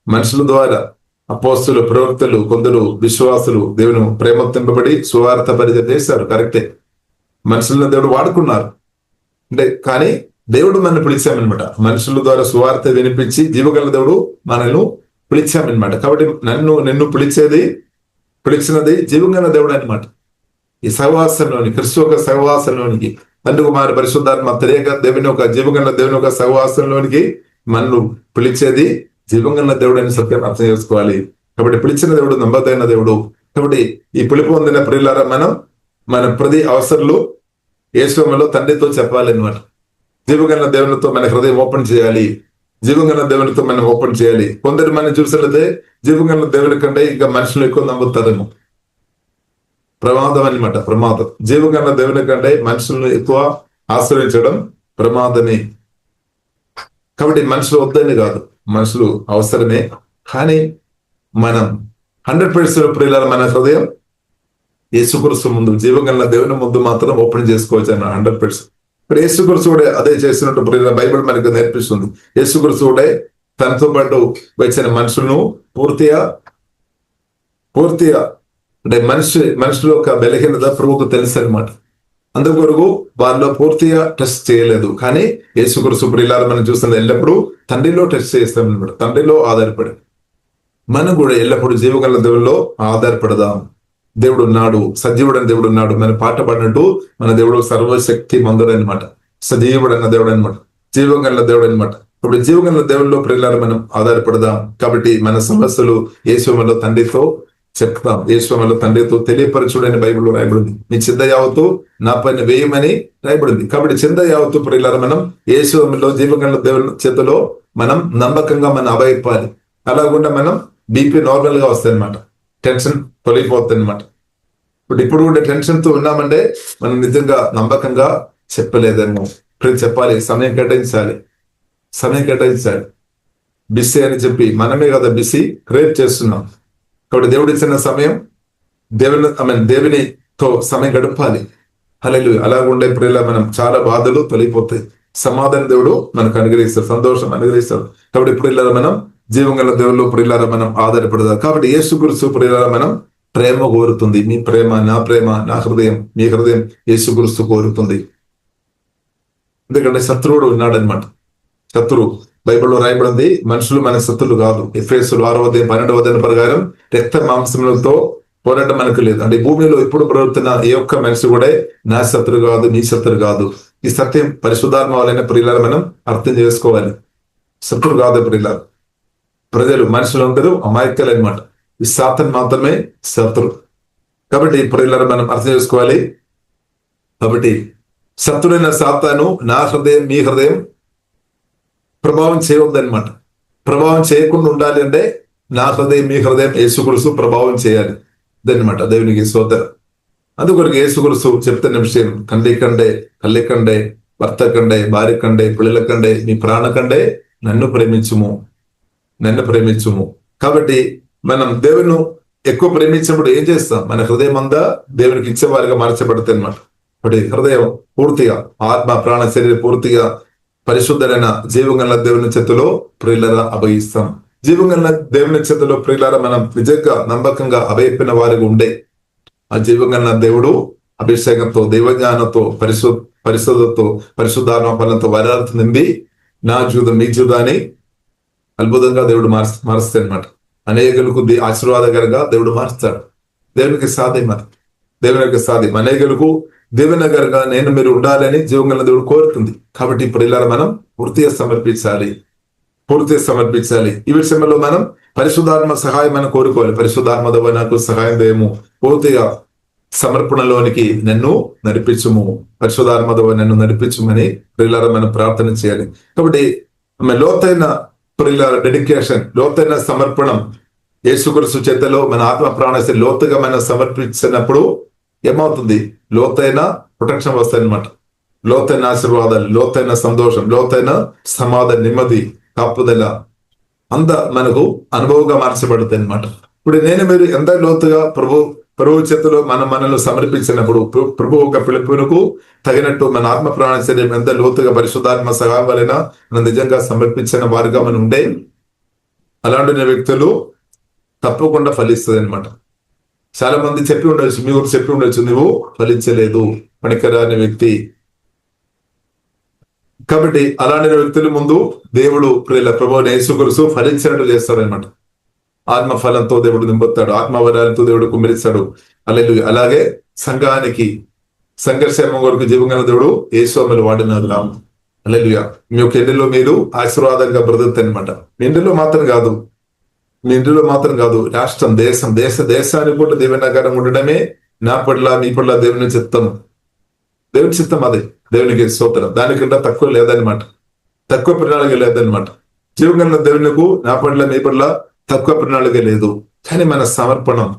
మనుషుల ద్వారా అపోస్తులు, ప్రవక్తలు, కొందరు విశ్వాసులు దేవుని ప్రేమ తింపబడి సువార్త పరిచయం చేశారు, కరెక్టే. మనుషులను దేవుడు వాడుకున్నారు అంటే, కానీ దేవుడు మనల్ని పిలిచామనమాట. మనుషుల ద్వారా సువార్త వినిపించి జీవగల దేవుడు మనల్ని పిలిచామన్నమాట. కాబట్టి నిన్ను పిలిచినది జీవగల దేవుడు అనమాట. ఈ సహవాసంలోని క్రిస్తు ఒక సహవాసంలోనికి తండ్రి కుమారి పరిశుద్ధాత్మ తెలియక దేవుని ఒక జీవగల దేవుని ఒక సహవాసంలోనికి మనను పిలిచేది జీవంగల దేవుడు అని సత్యం అర్థం చేసుకోవాలి. కాబట్టి పిలిచిన దేవుడు నమ్మదైన దేవుడు. కాబట్టి ఈ పిలుపు పొందిన ప్రియులారా మనం మన ప్రతి అవసరంలో యేసులో తండ్రితో చెప్పాలన్నమాట. జీవగల దేవునితో మన హృదయం ఓపెన్ చేయాలి. జీవగల దేవునితో మనం ఓపెన్ చేయాలి. కొందరు మనం చూసినట్లయితే జీవగల దేవుని కంటే ఇంకా మనుషులు ఎక్కువ నమ్ముతారేమో. ప్రమాదం అనమాట, ప్రమాదం. జీవగల దేవుని కంటే మనుషులను ఎక్కువ ఆశ్రయించడం ప్రమాదమే. కాబట్టి మనుషులు వద్దని కాదు, మనుషులు అవసరమే. కానీ మనం 100% ప్రియులారా మన హృదయం యేసుక్రీస్తు ముందు, జీవగల దేవుని ముందు మాత్రం ఓపెన్ చేసుకోవచ్చు అన్న 100%. ఇప్పుడు యేసుక్రీస్తు కూడా అదే చేసినట్టు ప్రియులారా బైబిల్ మనకు నేర్పిస్తుంది. యేసుక్రీస్తు కూడా తనతో పాటు వచ్చిన మనుషులను పూర్తిగా అంటే మనుషుల యొక్క బలహీనత ప్రభువుకు తెలుసు అనమాట. అందుకొరకు వారిలో పూర్తిగా టెస్ట్ చేయలేదు. కానీ యేసుక్రీస్తు ప్రియులారా మనం చూస్తున్నది ఎల్లప్పుడూ తండ్రిలో టెస్ట్ చేస్తాం అనమాట. తండ్రిలో ఆధారపడి మనం కూడా ఎల్లప్పుడూ జీవగల దేవుల్లో ఆధారపడదాం. దేవుడు ఉన్నాడు, సజీవుడైన దేవుడు ఉన్నాడు. మన పాట పాడినట్టు మన దేవుడు సర్వశక్తి మందుడు అనమాట, సజీవుడు అన్న దేవుడు అనమాట, జీవగల దేవుడు అనమాట. ఇప్పుడు జీవగల దేవుల్లో ప్రియులారా మనం ఆధారపడదాం. కాబట్టి మన సమస్యలు యేసులో తండ్రితో చెప్తాం, యేసులో తండ్రితో తెలియపరచుడని బైబిల్లో రాయబడింది. మీ చింత యావత్తు నా పైన వేయమని రాయబడింది. కాబట్టి చింత యావత్తు ప్రియులారా మనం యేసులో జీవగల దేవుని చేతిలో మనం నమ్మకంగా మనం అభయపాలి. అలాగుండా మనం బీపీ నార్మల్ గా వస్తాయి అనమాట, టెన్షన్ తొలగిపోతుంది అనమాట. ఇప్పుడు కూడా టెన్షన్ తో ఉన్నామంటే మనం నిజంగా నమ్మకంగా చెప్పలేదేమో. ఇప్పుడు చెప్పాలి, సమయం కేటాయించాలి. బిజీ అని చెప్పి మనమే కదా బిజీ క్రియేట్ చేస్తున్నాం. కాబట్టి దేవుడు ఇచ్చిన సమయం దేవునితో సమయం గడపాలి. హల్లెలూయా. అలాగుండే ప్రియుల మనం చాలా బాధలు తొలగిపోతాయి. సమాధానం దేవుడు మనకు అనుగ్రహిస్తాడు, సంతోషం అనుగ్రహిస్తాడు. కాబట్టి ప్రియులారా మనం జీవగల దేవుళ్ళు ప్రియులారా మనం ఆధారపడదాం. కాబట్టి యేసుక్రీస్తు ప్రియులారా మనం ప్రేమ కోరుతుంది. మీ ప్రేమ, నా ప్రేమ, నా హృదయం, మీ హృదయం యేసుక్రీస్తు కోరుతుంది. ఎందుకంటే శత్రువుడు ఉన్నాడనమాట. శత్రువు బైబిల్లో రాయబడింది, మనుషులు మన శత్రులు కాదు. ఎఫెసీయులు 6:12 ప్రకారం రక్త మాంసములతో పోరాటం మనకు లేదు. అంటే భూమిలో ఇప్పుడు ప్రవర్తన ఏ ఒక్క మనిషి కూడా నా శత్రు కాదు, నీ శత్రు కాదు. ఈ సత్యం పరిశుద్ధాత్మ వలన ప్రియులారా మనం అర్థం చేసుకోవాలి. శత్రు కాదు ప్రియులారా. ప్రజలు మనుషులందరూ అమాయకులు అనమాట. ఈ సాతాను మాత్రమే శత్రు. కాబట్టి ప్రియులారా మనం అర్థం చేసుకోవాలి. కాబట్టి శత్రుడైన సాతాను నా హృదయం, మీ హృదయం ప్రభావం చేయవద్దనమాట. ప్రభావం చేయకుండా ఉండాలి అంటే నా హృదయం, మీ హృదయం యేసుక్రీస్తు ప్రభావం చేయాలి అనమాట. దేవునికి స్తోత్రం. అందుకొరకు యేసుక్రీస్తు చెప్తున్న విషయం, కల్లి కండే, భర్త కండే, భార్య కండే, పిల్లల కండే, మీ ప్రాణ కండే నన్ను ప్రేమించుము. కాబట్టి మనం దేవుని ఎక్కువ ప్రేమించినప్పుడు ఏం చేస్తాం? మన హృదయం అంతా దేవునికి ఇచ్చేవారిగా మార్చబడుతుంది అనమాట. కాబట్టి హృదయం పూర్తిగా, ఆత్మ, ప్రాణ, శరీరం పూర్తిగా పరిశుద్ధమైన జీవగల దేవుని చేతిలో ప్రియులారా అభయిస్తాం. జీవగల దేవుని చేతిలో ప్రియులారా మనం నిజంగా నమ్మకంగా అభయపిన వారిగా ఉండే ఆ జీవగల దేవుడు అభిషేకంతో, దైవజ్ఞానంతో, పరిశుద్ధతో, పరిశుద్ధాత్మ ఫలంతో వరాలతో నిండి నా జూదం, మీ జూదాన్ని అద్భుతంగా దేవుడు మారుస్తాడు అనమాట. అనేకులకు ఆశీర్వాదకరంగా దేవుడు మారుస్తాడు. దేవునికి సాధ్యం. అనేకులకు దేవునగరగా నేను మీరు ఉండాలని జీవగల దేవుడు కోరుతుంది. కాబట్టి ఇప్పుడు ఇలా మనం పూర్తిగా సమర్పించాలి. ఈ విషయంలో మనం పరిశుద్ధాత్మ సహాయం మనం కోరుకోవాలి. పరిశుద్ధాత్మ ద్వారా నాకు సహాయం చేయము, పూర్తిగా సమర్పణలోనికి నన్ను నడిపించుము, పరిశుద్ధాత్మ ద్వారా నన్ను నడిపించుమని ప్రియులారా మనం ప్రార్థన చేయాలి. కాబట్టి లోతైన ప్రియులారా డెడికేషన్, లోతైన సమర్పణం యేసుక్రీస్తు చేతిలో మన ఆత్మ ప్రాణశక్తి లోతుగా మనం సమర్పించినప్పుడు ఏమవుతుంది? లోతైన ప్రొటెక్షన్ వస్తాయి అనమాట. లోతైన ఆశీర్వాదాలు, లోతైన సంతోషం, లోతైన సమాధానం, నెమ్మది, కాపుదల అంత మనకు అనుభవంగా మార్చబడుతుంది అనమాట. ఇప్పుడు నేను మీరు ఎంత లోతుగా ప్రభు చేతిలో మనల్ని సమర్పించినప్పుడు ప్రభు ఒక పిలుపునకు తగినట్టు మన ఆత్మ ప్రాణ శరీరం ఎంత లోతుగా పరిశుద్ధాత్మ సహాయం వలన మనం నిజంగా సమర్పించిన వారిగా మనం ఉండే అలాంటి వ్యక్తులు తప్పకుండా ఫలిస్తుంది అనమాట. చాలా మంది చెప్పి ఉండొచ్చు, మీ ఊరు చెప్పి ఉండొచ్చు, నువ్వు ఫలించలేదు, పనికిరాని వ్యక్తి. కాబట్టి అలాంటి వ్యక్తుల ముందు దేవుడు ప్రభు యేసుక్రీస్తు ఫలించినట్టు చేస్తాడు. ఆత్మ ఫలంతో దేవుడు నింపుతాడు, ఆత్మవరాలతో దేవుడు కుమ్మరిస్తాడు. అలాగే సంఘానికి సంఘర్షణ కొరకు జీవంగా దేవుడు యేసుమలు వాడినారు. అల్లెలుయా. మీ యొక్క ఇంటిలో మీరు ఆశీర్వాదంగా బ్రతుకుతాయి అనమాట. మీ ఇంటిలో మాత్రం కాదు, రాష్ట్రం, దేశానికి కూడా దీవెనకరంగా ఉండడమే నా పట్ల మీ పట్ల దేవుని చిత్తం అదే. దేవునికి స్తోత్రం. దానికంటే తక్కువ లేదనమాట, తక్కువ ప్రణాళిక లేదనమాట. జీవగల దేవునికి నా పట్ల మీ పట్ల తక్కువ ప్రణాళిక లేదు. కానీ మన సమర్పణం,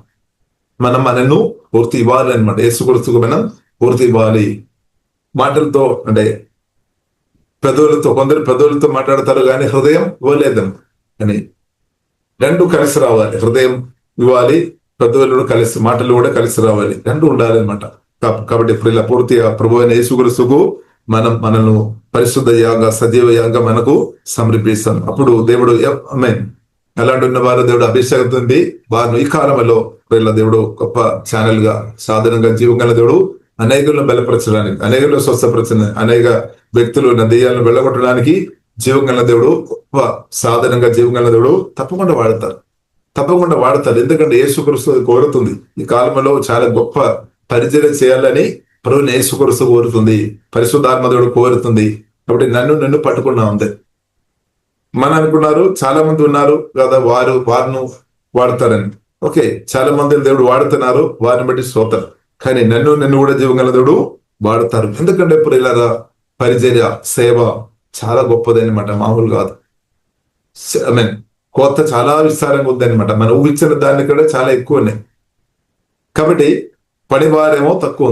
మనను పూర్తి ఇవ్వాలి అనమాట. యేసుక్రీస్తుకు మనం పూర్తి ఇవ్వాలి. మాటలతో అంటే పెదవులతో, కొందరు పెదవులతో మాట్లాడతారు కానీ హృదయం ఇవ్వలేదని. అని రెండు కలిసి రావాలి. హృదయం ఇవ్వాలి, పెదవులు కలిసి, మాటలు కూడా కలిసి రావాలి. రెండు ఉండాలి అనమాట. కాబట్టి ఇప్పుడు ఇలా పూర్తిగా ప్రభు అయిన యేసుక్రీస్తుకు మనను పరిశుద్ధ యాగ, సజీవ యాగ మనకు సమర్పిస్తాం. అప్పుడు దేవుడు అలాంటి ఉన్న వారు దేవుడు అభిషేకతుంది వారిని ఈ కాలంలో దేవుడు గొప్ప ఛానల్ గా, సాధనంగా, జీవంగా దేవుడు అనేకులను బలపరచడానికి, అనేకులను స్వస్థపరచడానికి, అనేక వ్యక్తులు దెయ్యాలను వెళ్ళగొట్టడానికి జీవంగల దేవుడు గొప్ప సాధనంగా, జీవంగల దేవుడు తప్పకుండా వాడతారు. ఎందుకంటే యేసుక్రీస్తు కోరుతుంది. ఈ కాలంలో చాలా గొప్ప పరిచర్య చేయాలని ప్రభువుని యేసుక్రీస్తు కోరుతుంది, పరిశుద్ధాత్మ దేవుడు కోరుతుంది. కాబట్టి నన్ను పట్టుకున్నా ఉంది. మనం అనుకున్నారు చాలా మంది ఉన్నారు కదా వారిని వాడతారని. ఓకే, చాలా మంది దేవుడు వాడుతున్నారు, వారిని బట్టి స్తోత్రం. కానీ నన్ను కూడా జీవంగల దేవుడు వాడతారు. ఎందుకంటే ఇప్పుడు ఇలా పరిచర్య, సేవ చాలా గొప్పది అనమాట, మామూలు కాదు. కొత్త చాలా విస్తారంగా ఉంది అనమాట. మనం ఊహించిన దానికంటే చాలా ఎక్కువ ఉన్నాయి. కాబట్టి పనివారేమో తక్కువ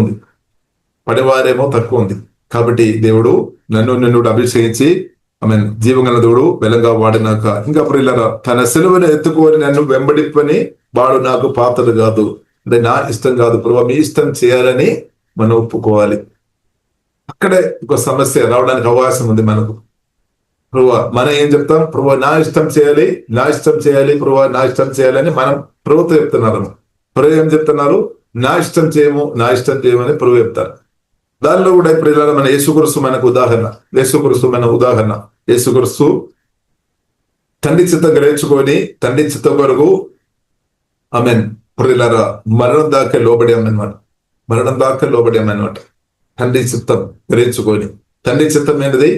ఉంది. కాబట్టి దేవుడు నన్ను అభిషేకించి జీవగల దేవుడు బలంగా వాడినాక ఇంకా ప్రియులారా, తన సెలవును ఎత్తుకొని నన్ను వెంబడిప్పని వాడు నాకు పాత్రలు కాదు. అంటే నా ఇష్టం కాదు ప్రభువా, మీ ఇష్టం చేయాలని మనం ఒప్పుకోవాలి. అక్కడే ఒక సమస్య రావడానికి అవకాశం ఉంది మనకు. ప్రభువా, మనం ఏం చెప్తాం? ప్రభువా నా ఇష్టం చేయాలి, ప్రభువా నా ఇష్టం చేయాలని మనం ప్రభుత్వం చెప్తున్నారు. ప్రభు ఏం చెప్తున్నారు? నా ఇష్టం చేయమని ప్రభు చెప్తారు. దానిలో కూడా ఇప్పుడు మన యేసుక్రీస్తు మనకు ఉదాహరణ. యేసుక్రీస్తు తండ్రి చిత్తం గ్రహించుకొని తండ్రి చిత్తం కొరకు ప్రియులారా మరణం దాకా లోబడామన్నమాట. తండ్రి చిత్తం గ్రహించుకొని, తండ్రి చిత్తం ఏంటిది?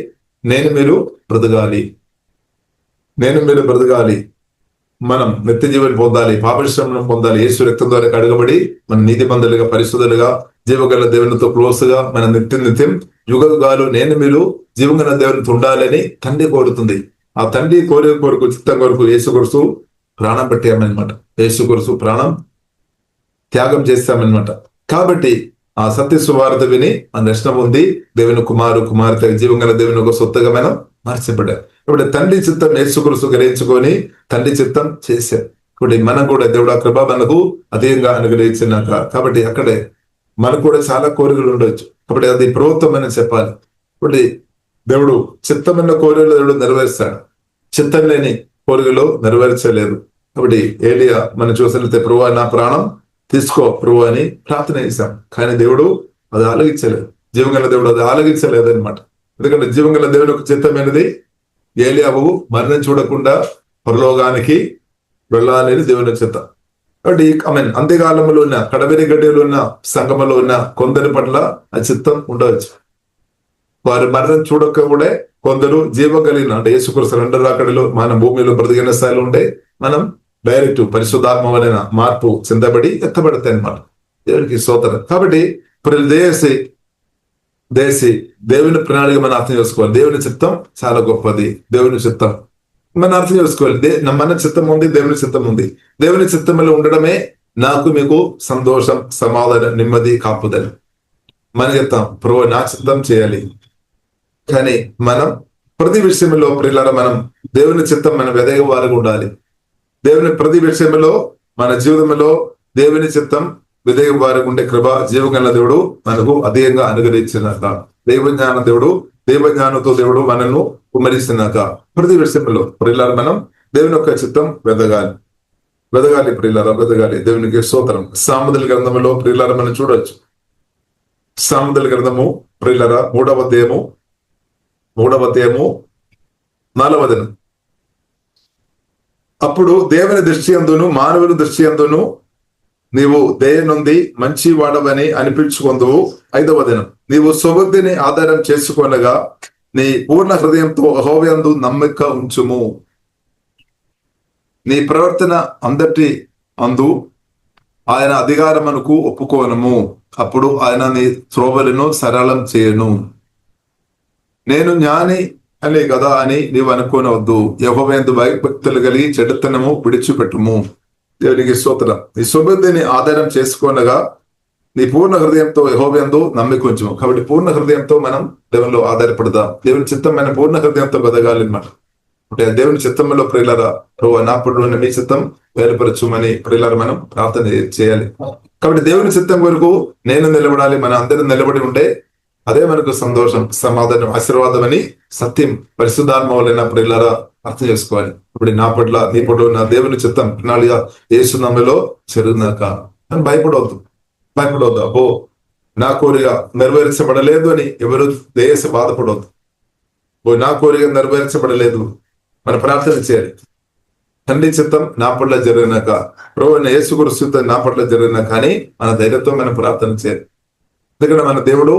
నేను మీరు బ్రతకాలి, మనం నిత్య జీవనం పొందాలి, పాపశ్రమం పొందాలి. యేసు రక్తం ద్వారా కడగబడి మన నీతి బంధులుగా, పరిశుద్ధులుగా, జీవగల దేవునితో క్లోజ్ గా మన నిత్యం యుగాలు నేను మీరు జీవగల దేవునితో ఉండాలని తండ్రి కోరుతుంది. ఆ తండ్రి కోరిక కొరకు, చిత్తం కొరకు యేసుక్రీస్తు ప్రాణం పెట్టామన్నమాట. యేసుక్రీస్తు ప్రాణం త్యాగం చేస్తామన్నమాట. కాబట్టి ఆ సత్య సువార్త విని మన రక్షణ ఉంది. దేవుని కుమార్తె జీవంగల దేవుని ఒక సొత్తుగా మనం మార్చబడ్డాం. ఇప్పుడు తండ్రి చిత్తం యేసుక్రీస్తు గ్రహించుకొని తండ్రి చిత్తం చేశారు. ఇప్పుడు మనం కూడా దేవుడు ఆ కృప మనకు అధికంగా అనుగ్రహించినాక, కాబట్టి అక్కడే మనకు కూడా చాలా కోరికలు ఉండొచ్చు. కాబట్టి అది ప్రభుత్వం అని చెప్పాలి. ఇప్పుడు దేవుడు చిత్తమైన కోరికలు దేవుడు నెరవేరుస్తాడు, చిత్తం లేని కోరికలు నెరవేర్చలేదు. కాబట్టి ఏలియా మనం చూసినట్లయితే ప్రభువా నా ప్రాణం తీసుకో ప్రభు అని ప్రార్థన చేశాం. కానీ దేవుడు అది ఆలగించలేదు. జీవంగల దేవుడు అది ఆలగించలేదు అనమాట. ఎందుకంటే జీవంగల దేవుని యొక్క చిత్తమైనది ఏలియావు మరణం చూడకుండా పరలోకానికి వెళ్ళాలని దేవుని చిత్తం. కాబట్టి అంత్యకాలంలో ఉన్న, కడవరి గడియలో ఉన్న, సంగమలో ఉన్న కొందరి పట్ల ఆ చిత్తం ఉండవచ్చు. వారు మరణం చూడక కూడా కొందరు జీవం కలిగిన, అంటే యేసుక్రీస్తు రెండో రాకడలో మన భూమిలో బ్రతికిన స్థాయిలో ఉంటే మనం డైరెక్ట్ పరిశుద్ధాత్మ వలన మార్పు చెందబడి ఎత్తబడతాయి అన్నమాట. దేవునికి స్తోత్రం. కాబట్టి దేశి దేవుని ప్రణాళిక మనం అర్థం చేసుకోవాలి. దేవుని చిత్తం చాలా గొప్పది. దేవుని చిత్తం మనం అర్థం చేసుకోవాలి. మన చిత్తం ఉంది, దేవుని చిత్తం ఉంది. దేవుని చిత్తంలో ఉండడమే నాకు మీకు సంతోషం, సమాధానం, నెమ్మది, కాపుదల. మనం చెప్తాం ప్రభు నా చిత్తం చేయాలి. కానీ మనం ప్రతి విషయంలో ప్రియులారా మనం దేవుని చిత్తం మనం వెదగ వారికి ఉండాలి. దేవుని ప్రతి విషయంలో మన జీవితంలో దేవుని చిత్తం విధేయ వారికి ఉండే కృప జీవగల దేవుడు మనకు అధికంగా అనుగ్రహించినాక, దైవజ్ఞానంతో దేవుడు మనల్ని కుమ్మరిస్తున్నాక ప్రతి విషయంలో ప్రియులారా మనం దేవుని యొక్క చిత్తం వెదగాలి ప్రియులారా, వెదగాలి. దేవునికి స్తోత్రం. సామెతల గ్రంథంలో ప్రియులారా మనం చూడొచ్చు. సామెతల గ్రంథము ప్రియులారా 3వ అధ్యాయము 4వ వచనం. అప్పుడు దేవుని దృష్టి అందును మానవుని దృష్టి అందును నీవు దయ నుండి మంచి వాడవని అనిపించుకుందువు. 5వ వచనం. నీవు స్వబుద్ధిని ఆధారం చేసుకొనగా నీ పూర్ణ హృదయంతో యెహోవాయందు నమ్మిక ఉంచుము. నీ ప్రవర్తన అందరి అందు ఆయన అధికారమునకు ఒప్పుకోనము, అప్పుడు ఆయన నీ త్రోవలను సరళం చేయను. నేను జ్ఞాని అనే కదా అని నీవు అనుకోనవద్దు. యెహోవాయందు భయభక్తులు కలిగి చెడుతనము విడిచిపెట్టుము. దేవునికి స్తోత్రం. నీ సుబుద్ధిని ఆధారం చేసుకోనగా నీ పూర్ణ హృదయంతో యెహోవాయందు నమ్మిక ఉంచుము. కాబట్టి పూర్ణ హృదయంతో మనం దేవునిలో ఆధారపడదాం. దేవుని చిత్తం మన పూర్ణ హృదయంతో బతకాలి అన్నమాట. అంటే దేవుని చిత్తంలో ప్రియులారా, ప్రభువా నా పట్ల మీ చిత్తం వేలుపరచుమని ప్రియులారా మనం ప్రార్థన చేయాలి. కాబట్టి దేవుని చిత్తం వరకు నేను నిలబడాలి, మన అందరం నిలబడి ఉంటే అదే మనకు సంతోషం, సమాధానం, ఆశీర్వాదం అని సత్యం పరిశుద్ధాత్మ వలన ప్రియులారా అర్థం చేసుకోవాలి. ఇప్పుడు నా పట్ల నీ పట్ల నా దేవుని చిత్తం ప్రణాళిక యేసు నామములో జరుగునాక అని భయపడవద్దు. అబ్బో నా కోరిక నెరవేర్చబడలేదు అని ఎవరు దేశ బాధపడవద్దు. నా కోరిక నెరవేర్చబడలేదు, మన ప్రార్థన చేయాలి. తండ్రి చిత్తం నా పట్ల జరిగినాక, ప్రభువైన యేసుక్రీస్తు చిత్తం నా పట్ల జరిగినాక అని మన ధైర్యంతో మనం ప్రార్థన చేయాలి. ఎందుకంటే మన దేవుడు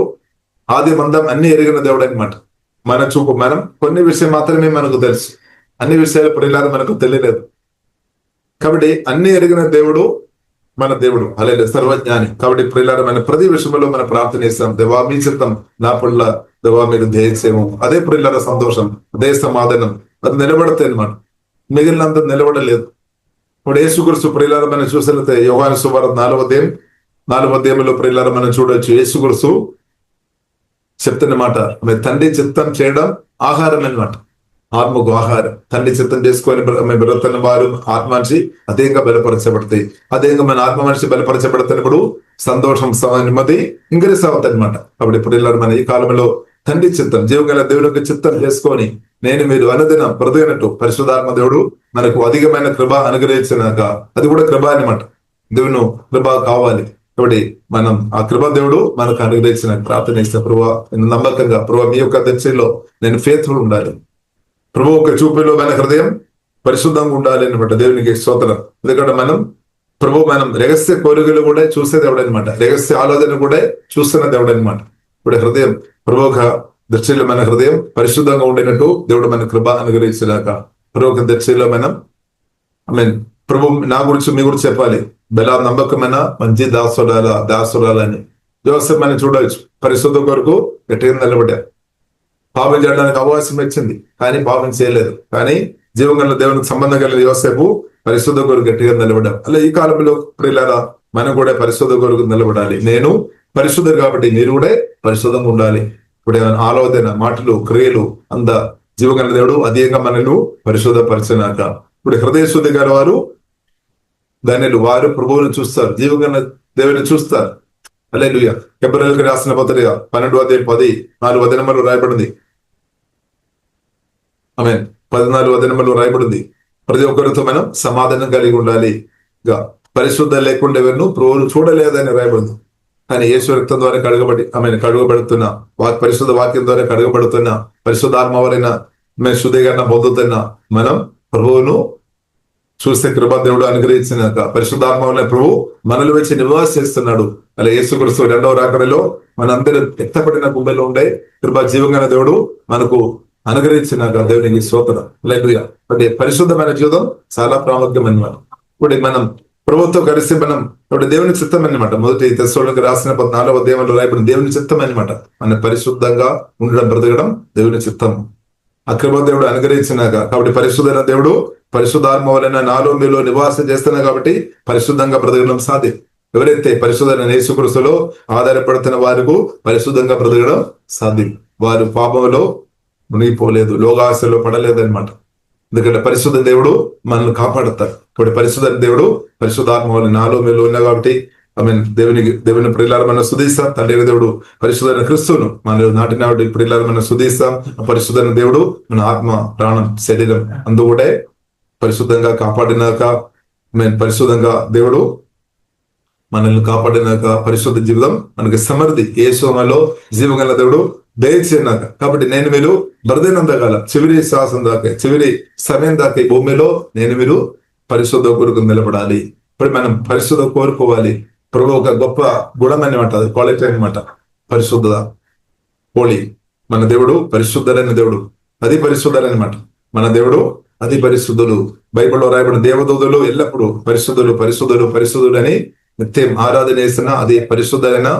ఆది మందం అన్ని ఎరిగిన దేవుడు అనమాట. మన చూపు మనం కొన్ని విషయం మాత్రమే మనకు తెలుసు, అన్ని విషయాలు ప్రియులారా మనకు తెలియలేదు. కాబట్టి అన్ని ఎరిగిన దేవుడు మన దేవుడు, అలాగే సర్వజ్ఞాని. కాబట్టి ప్రియులారా మన ప్రతి విషయంలో మనం ప్రార్థన చేస్తాం, దేవా మీ చిత్తం నా పట్ల, దేవా మీరు దయచేయము. అదే ప్రియులారా సంతోషం, అదే సమాధానం. అది నిలబడతాయి అనమాట, మిగిలినంత నిలబడలేదు. ఇప్పుడు యేసుక్రీస్తు ప్రియులారా మనం చూసినట్లయితే యోహాను సువార్త 4వ అధ్యాయంలో ప్రియులారా మనం చూడొచ్చు. యేసుక్రీస్తు చెప్తున్న మాట, తండ్రి చిత్తం చేయడం ఆహారం అన్నమాట, ఆత్మకు ఆహారం. తండ్రి చిత్తం చేసుకొని బ్రతున్న వారు ఆత్మ మనిషి అదేంగా బలపరచబడతాయి. అదేంగా మన ఆత్మ మనిషి బలపరచబడుతున్నప్పుడు సంతోషం, నెమ్మది ఇంక్రీస్ అవుతాయి అనమాట. కాబట్టి ఇప్పుడు మన ఈ కాలంలో తండ్రి చిత్తం, జీవగల దేవునికి చిత్తం చేసుకొని నేను మీరు అనుదినం బ్రతికినట్టు పరిశుద్ధాత్మ దేవుడు మనకు అధికమైన కృప అనుగ్రహించినాక, అది కూడా కృప అనమాట. దేవుని కృప కావాలి. కాబట్టి మనం ఆ కృప దేవుడు మనకు అనుగ్రహించిన ప్రార్థన ఇస్తే, ప్రభువా నమ్మకంగా, ప్రభువా మీ యొక్క దర్శలో నేను ఫేత్ఫుల్ ఉండాలి, ప్రభు ఒక చూపులో మన హృదయం పరిశుద్ధంగా ఉండాలి అనమాట. దేవునికి స్తోత్రం. ఎందుకంటే మనం రహస్య కోరికలు కూడా చూసే దేవుడు అనమాట, రహస్య ఆలోచన కూడా చూస్తున్న దేవుడు అనమాట. ఇప్పుడు హృదయం ప్రభు దర్శలో మన హృదయం పరిశుద్ధంగా ఉండినట్టు దేవుడు మన కృప అనుగ్రహించినాక, ప్రభు దర్శలో మనం ప్రభు నా గురించి మీ గురించి చెప్పాలి, బెలా నమ్మకమైన మంచి దాసురాలని యోసేపు మనం చూడవచ్చు. పరిశుద్ధ కొరకు గట్టిగా నిలబడ్డారు. పాపం చేయడానికి అవకాశం ఇచ్చింది, కానీ పాపం చేయలేదు. కానీ జీవంగల దేవునికి సంబంధం కలిగిన యోసేపు పరిశుద్ధ కొరకు గట్టిగా నిలబడ్డారు. అలా ఈ కాలంలో ప్రియులారా మనం కూడా పరిశుద్ధ కొరకు నిలబడాలి. నేను పరిశుద్ధుడు కాబట్టి మీరు కూడా పరిశుద్ధంగా ఉండాలి. ఇప్పుడు ఆలోచన, మాటలు, క్రియలు అంద జీవగల దేవుడు అధికంగా మనల్ని పరిశుద్ధపరిచినాక, ఇప్పుడు హృదయ శుద్ధి గల వారు ధన్యులు, వారు ప్రభువుని చూస్తారు, జీవగల దేవుని చూస్తారు. హల్లెలూయా. హెబ్రీయులకు రాసిన పత్రిక 12:10 వచనములు రాయబడింది. ఆమేన్. 14 వచనములు రాయబడింది. ప్రతి ఒక్కరితో మనం సమాధానం కలిగి ఉండాలి. పరిశుద్ధ లేకుండా ఎవరిను ప్రభువును చూడలేదని రాయబడింది. కానీ యేసు రక్తం ద్వారా కడుగబడుతున్న పరిశుద్ధ వాక్యం ద్వారా కడుగబడుతున్న పరిశుద్ధాత్మ వలన మేము శుద్ధీకరణ పొందుతున్న మనం ప్రభువును చూస్తే కృప దేవుడు అనుగ్రహించినాక, పరిశుద్ధాత్మ వలన ప్రభు మనలో వచ్చి నివాసిస్తున్నాడు. అలా యేసుక్రీస్తు 2వ రాకడలో మనందరూ ఎత్తపడిన గుండెలో ఉండే కృప జీవంగా దేవుడు మనకు అనుగ్రహించినాక, దేవునికి స్తోత్రం. హల్లెలూయా. అంటే పరిశుద్ధమైన జీవితం చాలా ప్రాముఖ్యం అన్నమాట. ఇప్పుడు మనం ప్రభుత్వం కలిసి మనం ఇప్పుడు దేవుని చిత్తం అనమాట. మొదటి తెస్సలోనికి రాసిన 4వ అధ్యాయంలో రాయబడిన దేవుని చిత్తం అనమాట. మన పరిశుద్ధంగా ఉండడం, బ్రతకడం దేవుని చిత్తం. అక్రమ దేవుడు అనుగ్రహించినాక, కాబట్టి పరిశుద్ధమైన దేవుడు పరిశుద్ధాత్మ వలన నాలో మీలో నివాసం చేస్తున్నా కాబట్టి పరిశుద్ధంగా బ్రతకడం సాధ్యం. ఎవరైతే పరిశుద్ధమైన యేసుక్రీస్తులో ఆధారపడుతున్న వారికి పరిశుద్ధంగా బ్రతకడం సాధ్యం. వారు పాపంలో మునిగిపోలేదు, లోకాశలో పడలేదు అనమాట. ఎందుకంటే పరిశుద్ధ దేవుడు మనల్ని కాపాడుతారు. కాబట్టి పరిశుద్ధ దేవుడు పరిశుద్ధాత్మ వలన నాలో మీలో ఉన్నా కాబట్టి దేవుని ప్రియులారా మనం స్తుతిస్తాం. తండ్రి దేవుడు పరిశుద్ధమైన క్రీస్తును మన నాటిన ప్రియులారా మనం స్తుతిస్తాం. పరిశుద్ధమైన దేవుడు మన ఆత్మ, ప్రాణం, శరీరం అందు కూడా పరిశుద్ధంగా కాపాడినాక, పరిశుద్ధంగా దేవుడు మనల్ని కాపాడినాక పరిశుద్ధ జీవితం మనకి సమృద్ధి యేసులో జీవగల దేవుడు దయచేయనాక. కాబట్టి నేను మీరు బ్రతికినంతకాలం చివరి శ్వాసం దాకా, చివరి సమయం దాకా ఈ భూమిలో నేను మీరు పరిశుద్ధ కొరకు నిలబడాలి. ఇప్పుడు మనం పరిశుద్ధ కోరుకోవాలి. ప్రభు ఒక గొప్ప గుణం అనమాట, అది క్వాలిటీ అనమాట, పరిశుద్ధత, హోలీ. మన దేవుడు పరిశుద్ధుడైన దేవుడు, అది పరిశుద్ధుడనమాట. మన దేవుడు అది పరిశుద్ధులు. బైబిల్లో రాయబడిన దేవదూతలు ఎల్లప్పుడూ పరిశుద్ధులు పరిశుద్ధులు పరిశుద్ధుడు అని నిత్యం ఆరాధన చేస్తున్నా అది పరిశుద్ధమైన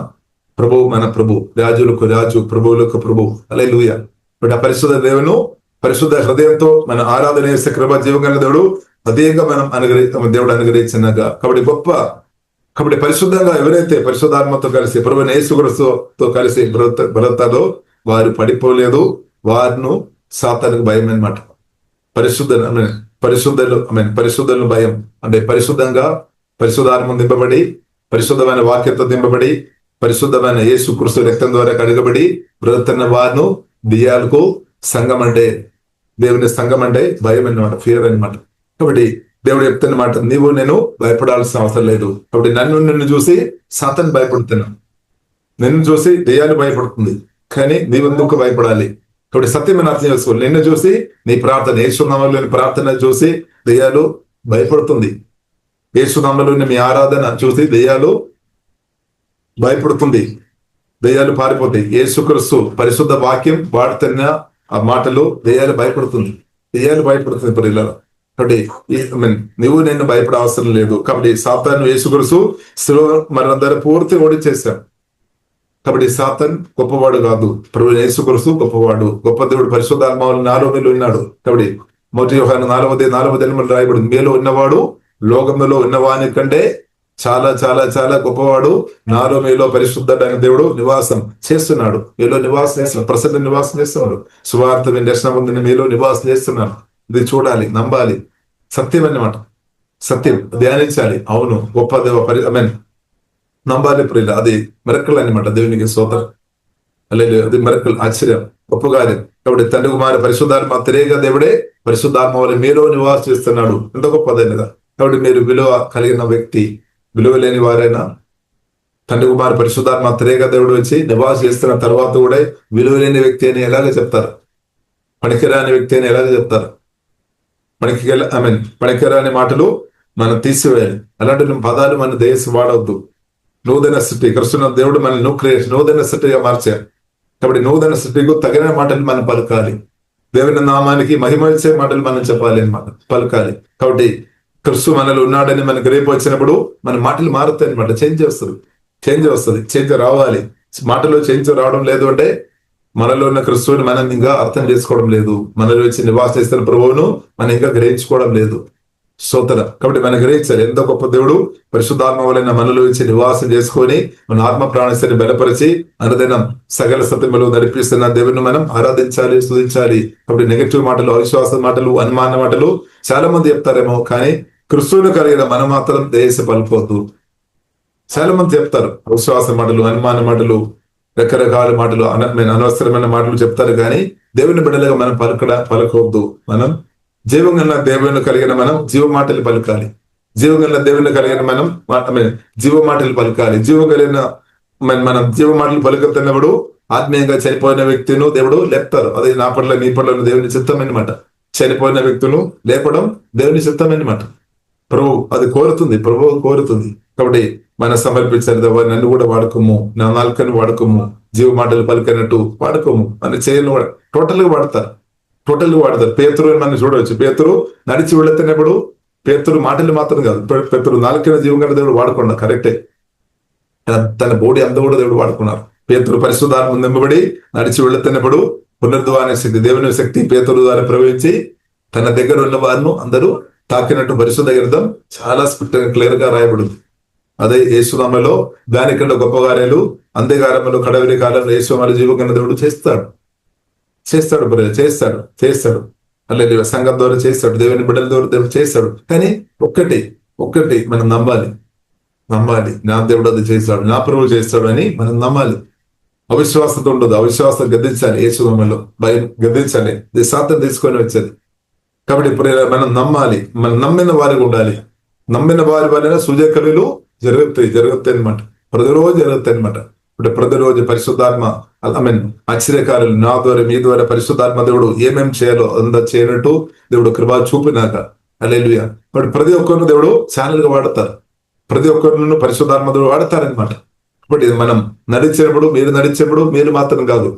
ప్రభు, మన ప్రభు, రాజులకు రాజు, ప్రభువులకు ప్రభు. హల్లెలూయా. ఇప్పుడు ఆ పరిశుద్ధ దేవును పరిశుద్ధ హృదయంతో మన ఆరాధన చేసే కృప జీవగల దేవుడు అదేగా మనం దేవుడు అనుగ్రహించినాక. కాబట్టి పరిశుద్ధంగా ఎవరైతే పరిశుద్ధాత్మతో కలిసి ప్రభువైన యేసుక్రీస్తుతో కలిసి బ్రతారో వారు పడిపోలేదు, వారిను సాతానుకు భయం అన్నమాట. పరిశుద్ధులను భయం అంటే పరిశుద్ధంగా పరిశుద్ధాత్మ దింపబడి, పరిశుద్ధమైన వాక్యంతో దింపబడి, పరిశుద్ధమైన యేసుక్రీస్తు రక్తం ద్వారా కడగబడి బ్రతున్న వారిను దియాలకు సంఘం అంటే దేవుని సంఘం అంటే భయం అన్నమాట, ఫియర్ అన్నమాట. కాబట్టి దేవుడు చెప్తున్నమాట, నీవు నేను భయపడాల్సిన అవసరం లేదు. కాబట్టి నిన్ను చూసి సాతాను భయపడుతున్నా, నిన్ను చూసి దెయ్యాలు భయపడుతుంది, కానీ నీవెందుకు భయపడాలి? కాబట్టి సత్యమైన అర్థం చేసుకోవాలి. నిన్ను చూసి నీ ప్రార్థన, యేసునామములోని ప్రార్థన చూసి దెయ్యాలు భయపడుతుంది. యేసునామములోని మీ ఆరాధన చూసి దెయ్యాలు భయపడుతుంది, దెయ్యాలు పారిపోతాయి. యేసుక్రీస్తు పరిశుద్ధ వాక్యం వాడుతున్న ఆ మాటలు దెయ్యాలు భయపడుతుంది పిల్లలు. కాబట్టి నువ్వు నేను భయపడే అవసరం లేదు. కాబట్టి సాతాను యేసుక్రీస్తు శిలువ మరణం ద్వారా పూర్తి ఓడించేశాడు. కాబట్టి సాతాన్ గొప్పవాడు కాదు, ప్రభు యేసుక్రీస్తు గొప్పవాడు, గొప్ప దేవుడు. పరిశుద్ధాత్మ నాలో మీలో ఉన్నాడు. కాబట్టి 1 యోహాను 4:4 రాయబడింది, మీలో ఉన్నవాడు లోకములో ఉన్నవాని కంటే చాలా చాలా చాలా గొప్పవాడు, నాలో మీలో పరిశుద్ధమైన దేవుడు నివాసం చేస్తున్నాడు. మీలో నివాసం చేస్తున్నాడు, ప్రసన్న నివాసం చేస్తున్నాడు. సువార్త దర్శనం పొందిన మీలో నివాసం చేస్తున్నాడు. ఇది చూడాలి, నమ్మాలి. సత్యం అన్నమాట, సత్యం ధ్యానించాలి. అవును, గొప్ప దేవ నమ్మాలి ప్రియుల. అది మిరకల్ అన్నమాట. దేవునికి స్తోత్రం. అది మిరకల్, ఆశ్చర్యం, గొప్ప కార్యం. కాబట్టి తండ్రి కుమార పరిశుద్ధాత్మ తిరేగా దేవుడే పరిశుద్ధాత్మ వల్ల మీలో నివాసం చేస్తున్నాడు. ఎంత గొప్పదైనదా. కాబట్టి మీరు విలువ కలిగిన వ్యక్తి, విలువ లేని వారైనా తండ్రి కుమార పరిశుద్ధాత్మ తిరేగా దేవుడు వచ్చి నివాసం చేస్తున్న తర్వాత కూడా విలువ లేని వ్యక్తి అని ఎలాగ చెప్తారు? పనికిరాని వ్యక్తి అని ఎలాగ చెప్తారు? పనికిరాని మాటలు మనం తీసివేయాలి. అలాంటి పదాలు మన దేశ వాడవద్దు. నూతన సృష్టి కృష్ణ దేవుడు మన నూతన సృష్టిగా మార్చారు. కాబట్టి నూతన సృష్టికు తగిన మాటలు మనం పలకాలి. దేవుని నామానికి మహిమ ఇచ్చే మాటలు మనం చెప్పాలి అన్నమాట, పలకాలి. కాబట్టి క్రిస్తు మనలో ఉన్నాడని మనకు రేపు వచ్చినప్పుడు మన మాటలు మారుతాయి అనమాట. చేంజ్ వస్తుంది, చేంజ్ రావాలి. మాటలో చేంజ్ రావడం లేదు అంటే మనలో ఉన్న క్రిస్తువుని మనం ఇంకా అర్థం చేసుకోవడం లేదు. మనలో వచ్చి నివాసం చేస్తున్న ప్రభువును మనం ఇంకా గ్రహించుకోవడం లేదు. స్తోత్రం. కాబట్టి మనం గ్రహించాలి, ఎంతో గొప్ప దేవుడు పరిశుద్ధాత్మ వలన మనలో వచ్చి నివాసం చేసుకొని మన ఆత్మ ప్రాణశక్తిని బలపరిచి అనుదినం సకల సత్యములు నడిపిస్తున్న దేవుని మనం ఆరాధించాలి, స్తుతించాలి. కాబట్టి నెగటివ్ మాటలు, అవిశ్వాస మాటలు, అనుమాన మాటలు చాలా మంది చెప్తారేమో, కానీ క్రిస్తువును కలిగిన మనం మాత్రం దేశ పలుకోవద్దు. చాలా మంది చెప్తారు అవిశ్వాస మాటలు, అనుమాన మాటలు, రకరకాల మాటలు, అనవసరమైన మాటలు చెప్తారు, కానీ దేవుని బిడ్డలుగా మనం పలకవద్దు. మనం జీవం గల దేవుని కలిగిన మనం జీవ మాటలు పలకాలి. జీవం గల దేవుని కలిగిన మనం జీవ మాటలు పలకాలి. జీవం కలిగిన మనం జీవ మాటలు పలుకుతున్నప్పుడు ఆత్మీయంగా చనిపోయిన వ్యక్తిను దేవుడు లేపుతారు. అది నా పట్ల నీ పట్ల దేవుని చిత్తం అన్నమాట. చనిపోయిన వ్యక్తులు లేపడం దేవుని చిత్తం అన్నమాట. ప్రభువు కోరుతుంది. కాబట్టి మనం సమర్పించాలి, నన్ను కూడా వాడుకోము, నా నాలుకను వాడుకోము, జీవ మాటలు పలికినట్టు వాడుకోము అని చేయను. టోటల్ గా వాడతారు. పేతురు మనం చూడవచ్చు. పేతురు నడిచి వెళుతున్నప్పుడు పేతురు మాటలు మాత్రం కాదు, పేతురు నాలుకైన జీవంగా దేవుడు వాడుకున్నా, కరెక్టే. తన బోడి అంతా కూడా దేవుడు వాడుకున్నారు. పేతురు పరిశుద్ధాత్మ నింపబడి నడిచి వెళుతున్నప్పుడు పునరుద్ధాన శక్తి, దేవుని శక్తి పేతురు ద్వారా ప్రవహించి తన దగ్గర ఉన్న వారిని అందరూ తాకినట్టు పరిశుద్ధ గ్రంథం చాలా క్లియర్ గా రాయబడింది. అదే యేసునామములో దానికంటే గొప్ప కార్యాలు అంత్యకాలంలో కడవరి కాలంలో యేసునామములో జీవగల దేవుడు చేస్తాడు. అల్లే సంఘం ద్వారా చేస్తాడు, దేవుని బిడ్డల ద్వారా దేవుడు చేస్తాడు. కానీ ఒక్కటి మనం నమ్మాలి. నా దేవుడు అది చేస్తాడు, నా ప్రభువు చేస్తాడు అని మనం నమ్మాలి. అవిశ్వాసత ఉండదు, అవిశ్వాసం గద్దించాలి. యేసునామములో భయం గద్దించాలి. సాతాను తీసుకొని వచ్చేది. కాబట్టి ఇప్పుడు మనం నమ్మాలి, మనం నమ్మిన వారికి ఉండాలి. నమ్మిన వారి వలన సూచక్రియలు జరుగుతాయి అనమాట. ప్రతిరోజు జరుగుతాయి అనమాట. ఇప్పుడు ప్రతిరోజు పరిశుద్ధాత్మ ఆశ్చర్యకారులు నా ద్వారా మీ ద్వారా పరిశుద్ధాత్మ దేవుడు ఏమేమి చేయాలో అంతా చేయనట్టు దేవుడు కృప చూపినాక హల్లెలూయా. ఇప్పుడు ప్రతి ఒక్కరిని దేవుడు ఛానల్ గా వాడతారు, ప్రతి ఒక్కరిని పరిశుద్ధాత్మ దేవుడు వాడతారనమాట. ఇప్పుడు మనం మీరు నడిచేప్పుడు మీరు మాత్రం కాదు,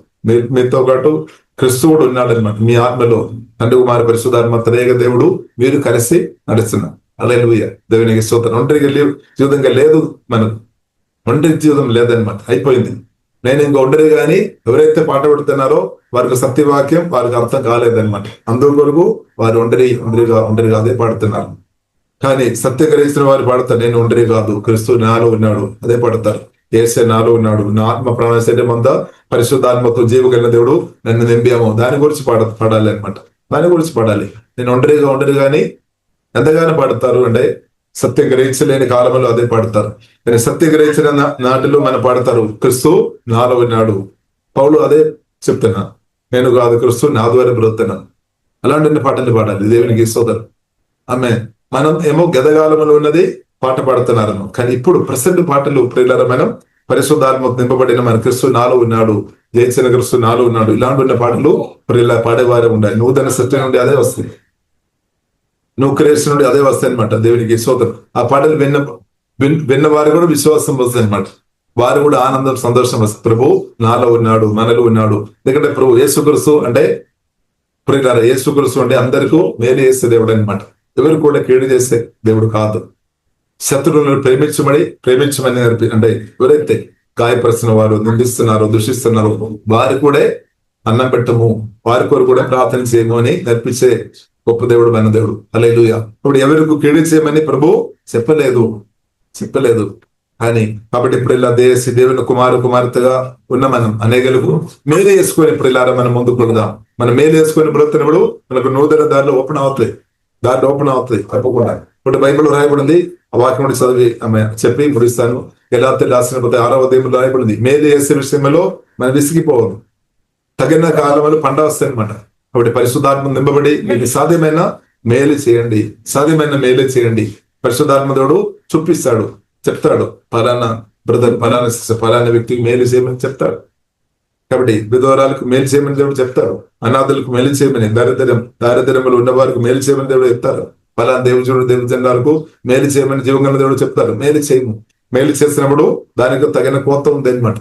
మీతో పాటు క్రిస్తువుడు ఉన్నాడనమాట. మీ ఆత్మలో తండ్రి కుమార పరిశుద్ధాత్మ త్రేక దేవుడు మీరు కలిసి నడుస్తున్నారు. హల్లెలూయా. దేవునికి స్తోత్రం. ఒంటరిగా జీవితంగా లేదు మనకు. ఒంటరి జీవితం లేదనమాట, అయిపోయింది. నేను ఇంకా ఒంటరి గాని ఎవరైతే పాట పడుతున్నారో వారికి సత్యవాక్యం వారికి అర్థం కాలేదనమాట. అందుకొరకు వారు ఒంటరిగా అదే పాడుతున్నారు. కానీ సత్యం గ్రహించిన వారు పాడతారు, నేను ఒంటరి కాదు, క్రీస్తు నాలో ఉన్నాడు, అదే పాడతారు. యేసే నాలో ఉన్నాడు, నా ఆత్మ ప్రాణ శరీరం అంతా పరిశుద్ధాత్మతో జీవగలిగిన దేవుడు నన్ను నింపాము. దాని గురించి పాడాలి అనమాట. దాని గురించి పాడాలి. నేను ఒంటరి గాని ఎంతగానో పాడతారు అంటే సత్యం గ్రహించలేని కాలంలో అదే పాడతారు. కానీ సత్యం గ్రహించిన నాటిలో మనం పాడతారు, క్రీస్తు నాలో ఉన్నాడు. పౌలు అదే చెప్తున్నా, నేను కాదు క్రీస్తు నా ద్వారా బ్రతుకుతున్నాను. అలాంటి పాటలు పాడాలి. దేవునికి స్తోత్రం. ఆమె మనం ఏమో గతకాలంలో ఉన్నది పాట పాడుతున్నారు, కానీ ఇప్పుడు ప్రసెంట్ పాటలు ప్రియులారా మనం పరిశుద్ధాత్మకు నింపబడిన మన క్రీస్తు నాలో ఉన్నాడు, జయించిన క్రీస్తు నాలో ఉన్నాడు, ఇలాంటి ఉన్న పాటలు ప్రియుల పాడేవారే ఉండాలి. నూతన సత్యం నుండి అదే వస్తుంది, నువ్వు క్రీస్తు నుండి అదే వస్తాయి అనమాట. దేవునికి స్తోత్రం. ఆ పాటలు విన్న వారు కూడా విశ్వాసం వస్తుంది అనమాట. వారు కూడా ఆనందం సంతోషం వస్తుంది. ప్రభు నాలో ఉన్నాడు, మనలో ఉన్నాడు. ఎందుకంటే ప్రభు యేసుక్రీస్తు అంటే ప్రియులారా, యేసుక్రీస్తు అంటే అందరికీ మేలు చేసే దేవుడు అనమాట. ఎవరు కూడా కీడు చేసే దేవుడు కాదు. శత్రువులను ప్రేమించమని అంటే ఎవరైతే గాయపరుస్తున్న వారు, నిందిస్తున్నారు, దూషిస్తున్నారు వారి కూడా అన్నం పెట్టము, వారి కొరకు కూడా ప్రార్థన చేయము అని నేర్పించే గొప్ప దేవుడు మన దేవుడు. హల్లెలూయా. ఇప్పుడు ఎవరికి కీడు చేయమని ప్రభు చెప్పలేదు. కానీ కాబట్టి ఇప్పుడు ఇలా దేవుని కుమార్తెగా ఉన్న మనం అనేకలకు మేలు చేసుకొని ప్రియులారా మనం ముందుకు వెళదాం. మనం మేలు చేసుకొని బ్రతుకున్నప్పుడు మనకు నూతన దారిలో ఓపెన్ అవుతాయి తప్పకుండా. ఇప్పుడు బైబిల్ రాయబడింది, ఆ వాక్యం చదివి ఆమె చెప్పి ముడిస్తాను. గలాతీయులకు రాసిన 6వ అధ్యాయంలో రాయబడింది, మేలు చేసే విషయంలో మనం విసిగిపోవద్దు, తగిన కాలంలో పంట వస్తాయి అనమాట. కాబట్టి పరిశుద్ధాత్మ నింపబడి మీకు సాధ్యమైన మేలు చేయండి. పరిశుద్ధాత్మ దేవుడు చూపిస్తాడు, చెప్తాడు, పలానా బ్రదర్, పలానా సిస్టర్, పలానా వ్యక్తికి మేలు చేయమని చెప్తాడు. కాబట్టి విధవరాలకు మేలు చేయమని దేవుడు చెప్తారు, అనాథులకు మేలు చేయమని, దారిద్ర్యములు ఉన్న వారికి మేలు చేయమని దేవుడు చెప్తారు, పలానా దేవుజనులకు మేలు చేయమని జీవంగా దేవుడు చెప్తారు. మేలు చేసినప్పుడు దానికి తగిన కోత ఉంది అనమాట.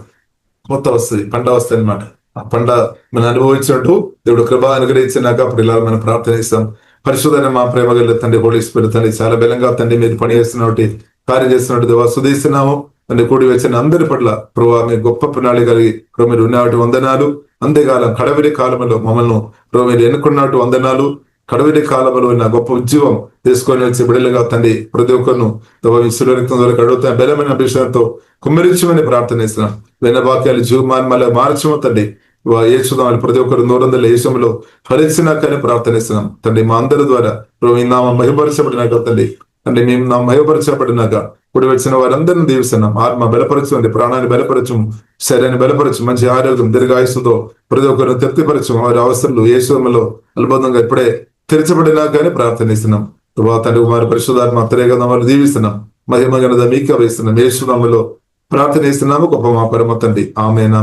కోత వస్తుంది, పంట వస్తుంది అనమాట. ఆ పంట మనం అనుభవించినట్టు దేవుడు కృప అనుగ్రహించినాక అప్పుడు ఇలా మనం ప్రార్థన చేస్తాం. పరిశుద్ధమైన మా ప్రేమ గల తండ్రి, హోలీ స్పిరిట్ తండ్రి, చాలా బలంగా తండ్రి మీరు పని చేస్తున్నట్టు, కార్యం చేస్తున్నట్టు దేవా సుధీస్తున్నాము. తండ్రి కూడి వచ్చిన అందరి పట్ల ప్రభావ మీ గొప్ప ప్రణాళిక కలిగి ప్రభు మీరు ఉన్నట్టు వందనాలు. అంతేకాలం కడవిడి కాలంలో మమ్మల్ని ప్రభు మీరు ఎన్నుకున్నట్టు వందనాలు. కడవిడి కాలంలో నా గొప్ప ఉద్యోగం తీసుకొని వచ్చి బిడ్డలుగా తండ్రి ప్రతి ఒక్కరిను విశ్వ రక్తం ద్వారా కడుగుతాం. బలమైన అభిషేకంతో కుమ్మరించమని ప్రార్థన చేస్తున్నాం. విన్న వాక్యాలు జీవమాన్ మళ్ళీ మార్చము తండ్రి. ఏసుదాం ప్రతి ఒక్కరు 100 దేశంలో ఫలించినాకని ప్రార్థనిస్తున్నాం తండ్రి. మా అందరి ద్వారా ప్రభు నామం మహిమపరచబడినాక తండ్రి మేము నా మహిమపరచబడినాక కూడి వచ్చిన వారందరిని దీవిస్తున్నాం. ఆత్మ బలపరచు, ప్రాణాన్ని బలపరచు, శరీరాన్ని బలపరచు, మంచి ఆరోగ్యం దీర్ఘాయుస్సుతో ప్రతి ఒక్కరిని తృప్తిపరచు. వారి అవసరంలో యేసులో అద్భుతంగా ఇప్పుడే తెరచబడినాకని ప్రార్థనిస్తున్నాం. తండ్రి కుమారి పరిశుద్ధాత్మ అత్తరేగా వాళ్ళు దీవిస్తున్నాం. మహిమగనద మీకే వేస్తున్నాం. యేసునామములో ప్రార్థన చేస్తున్నాము గొప్ప మా పరమ తండ్రి. ఆమేన్.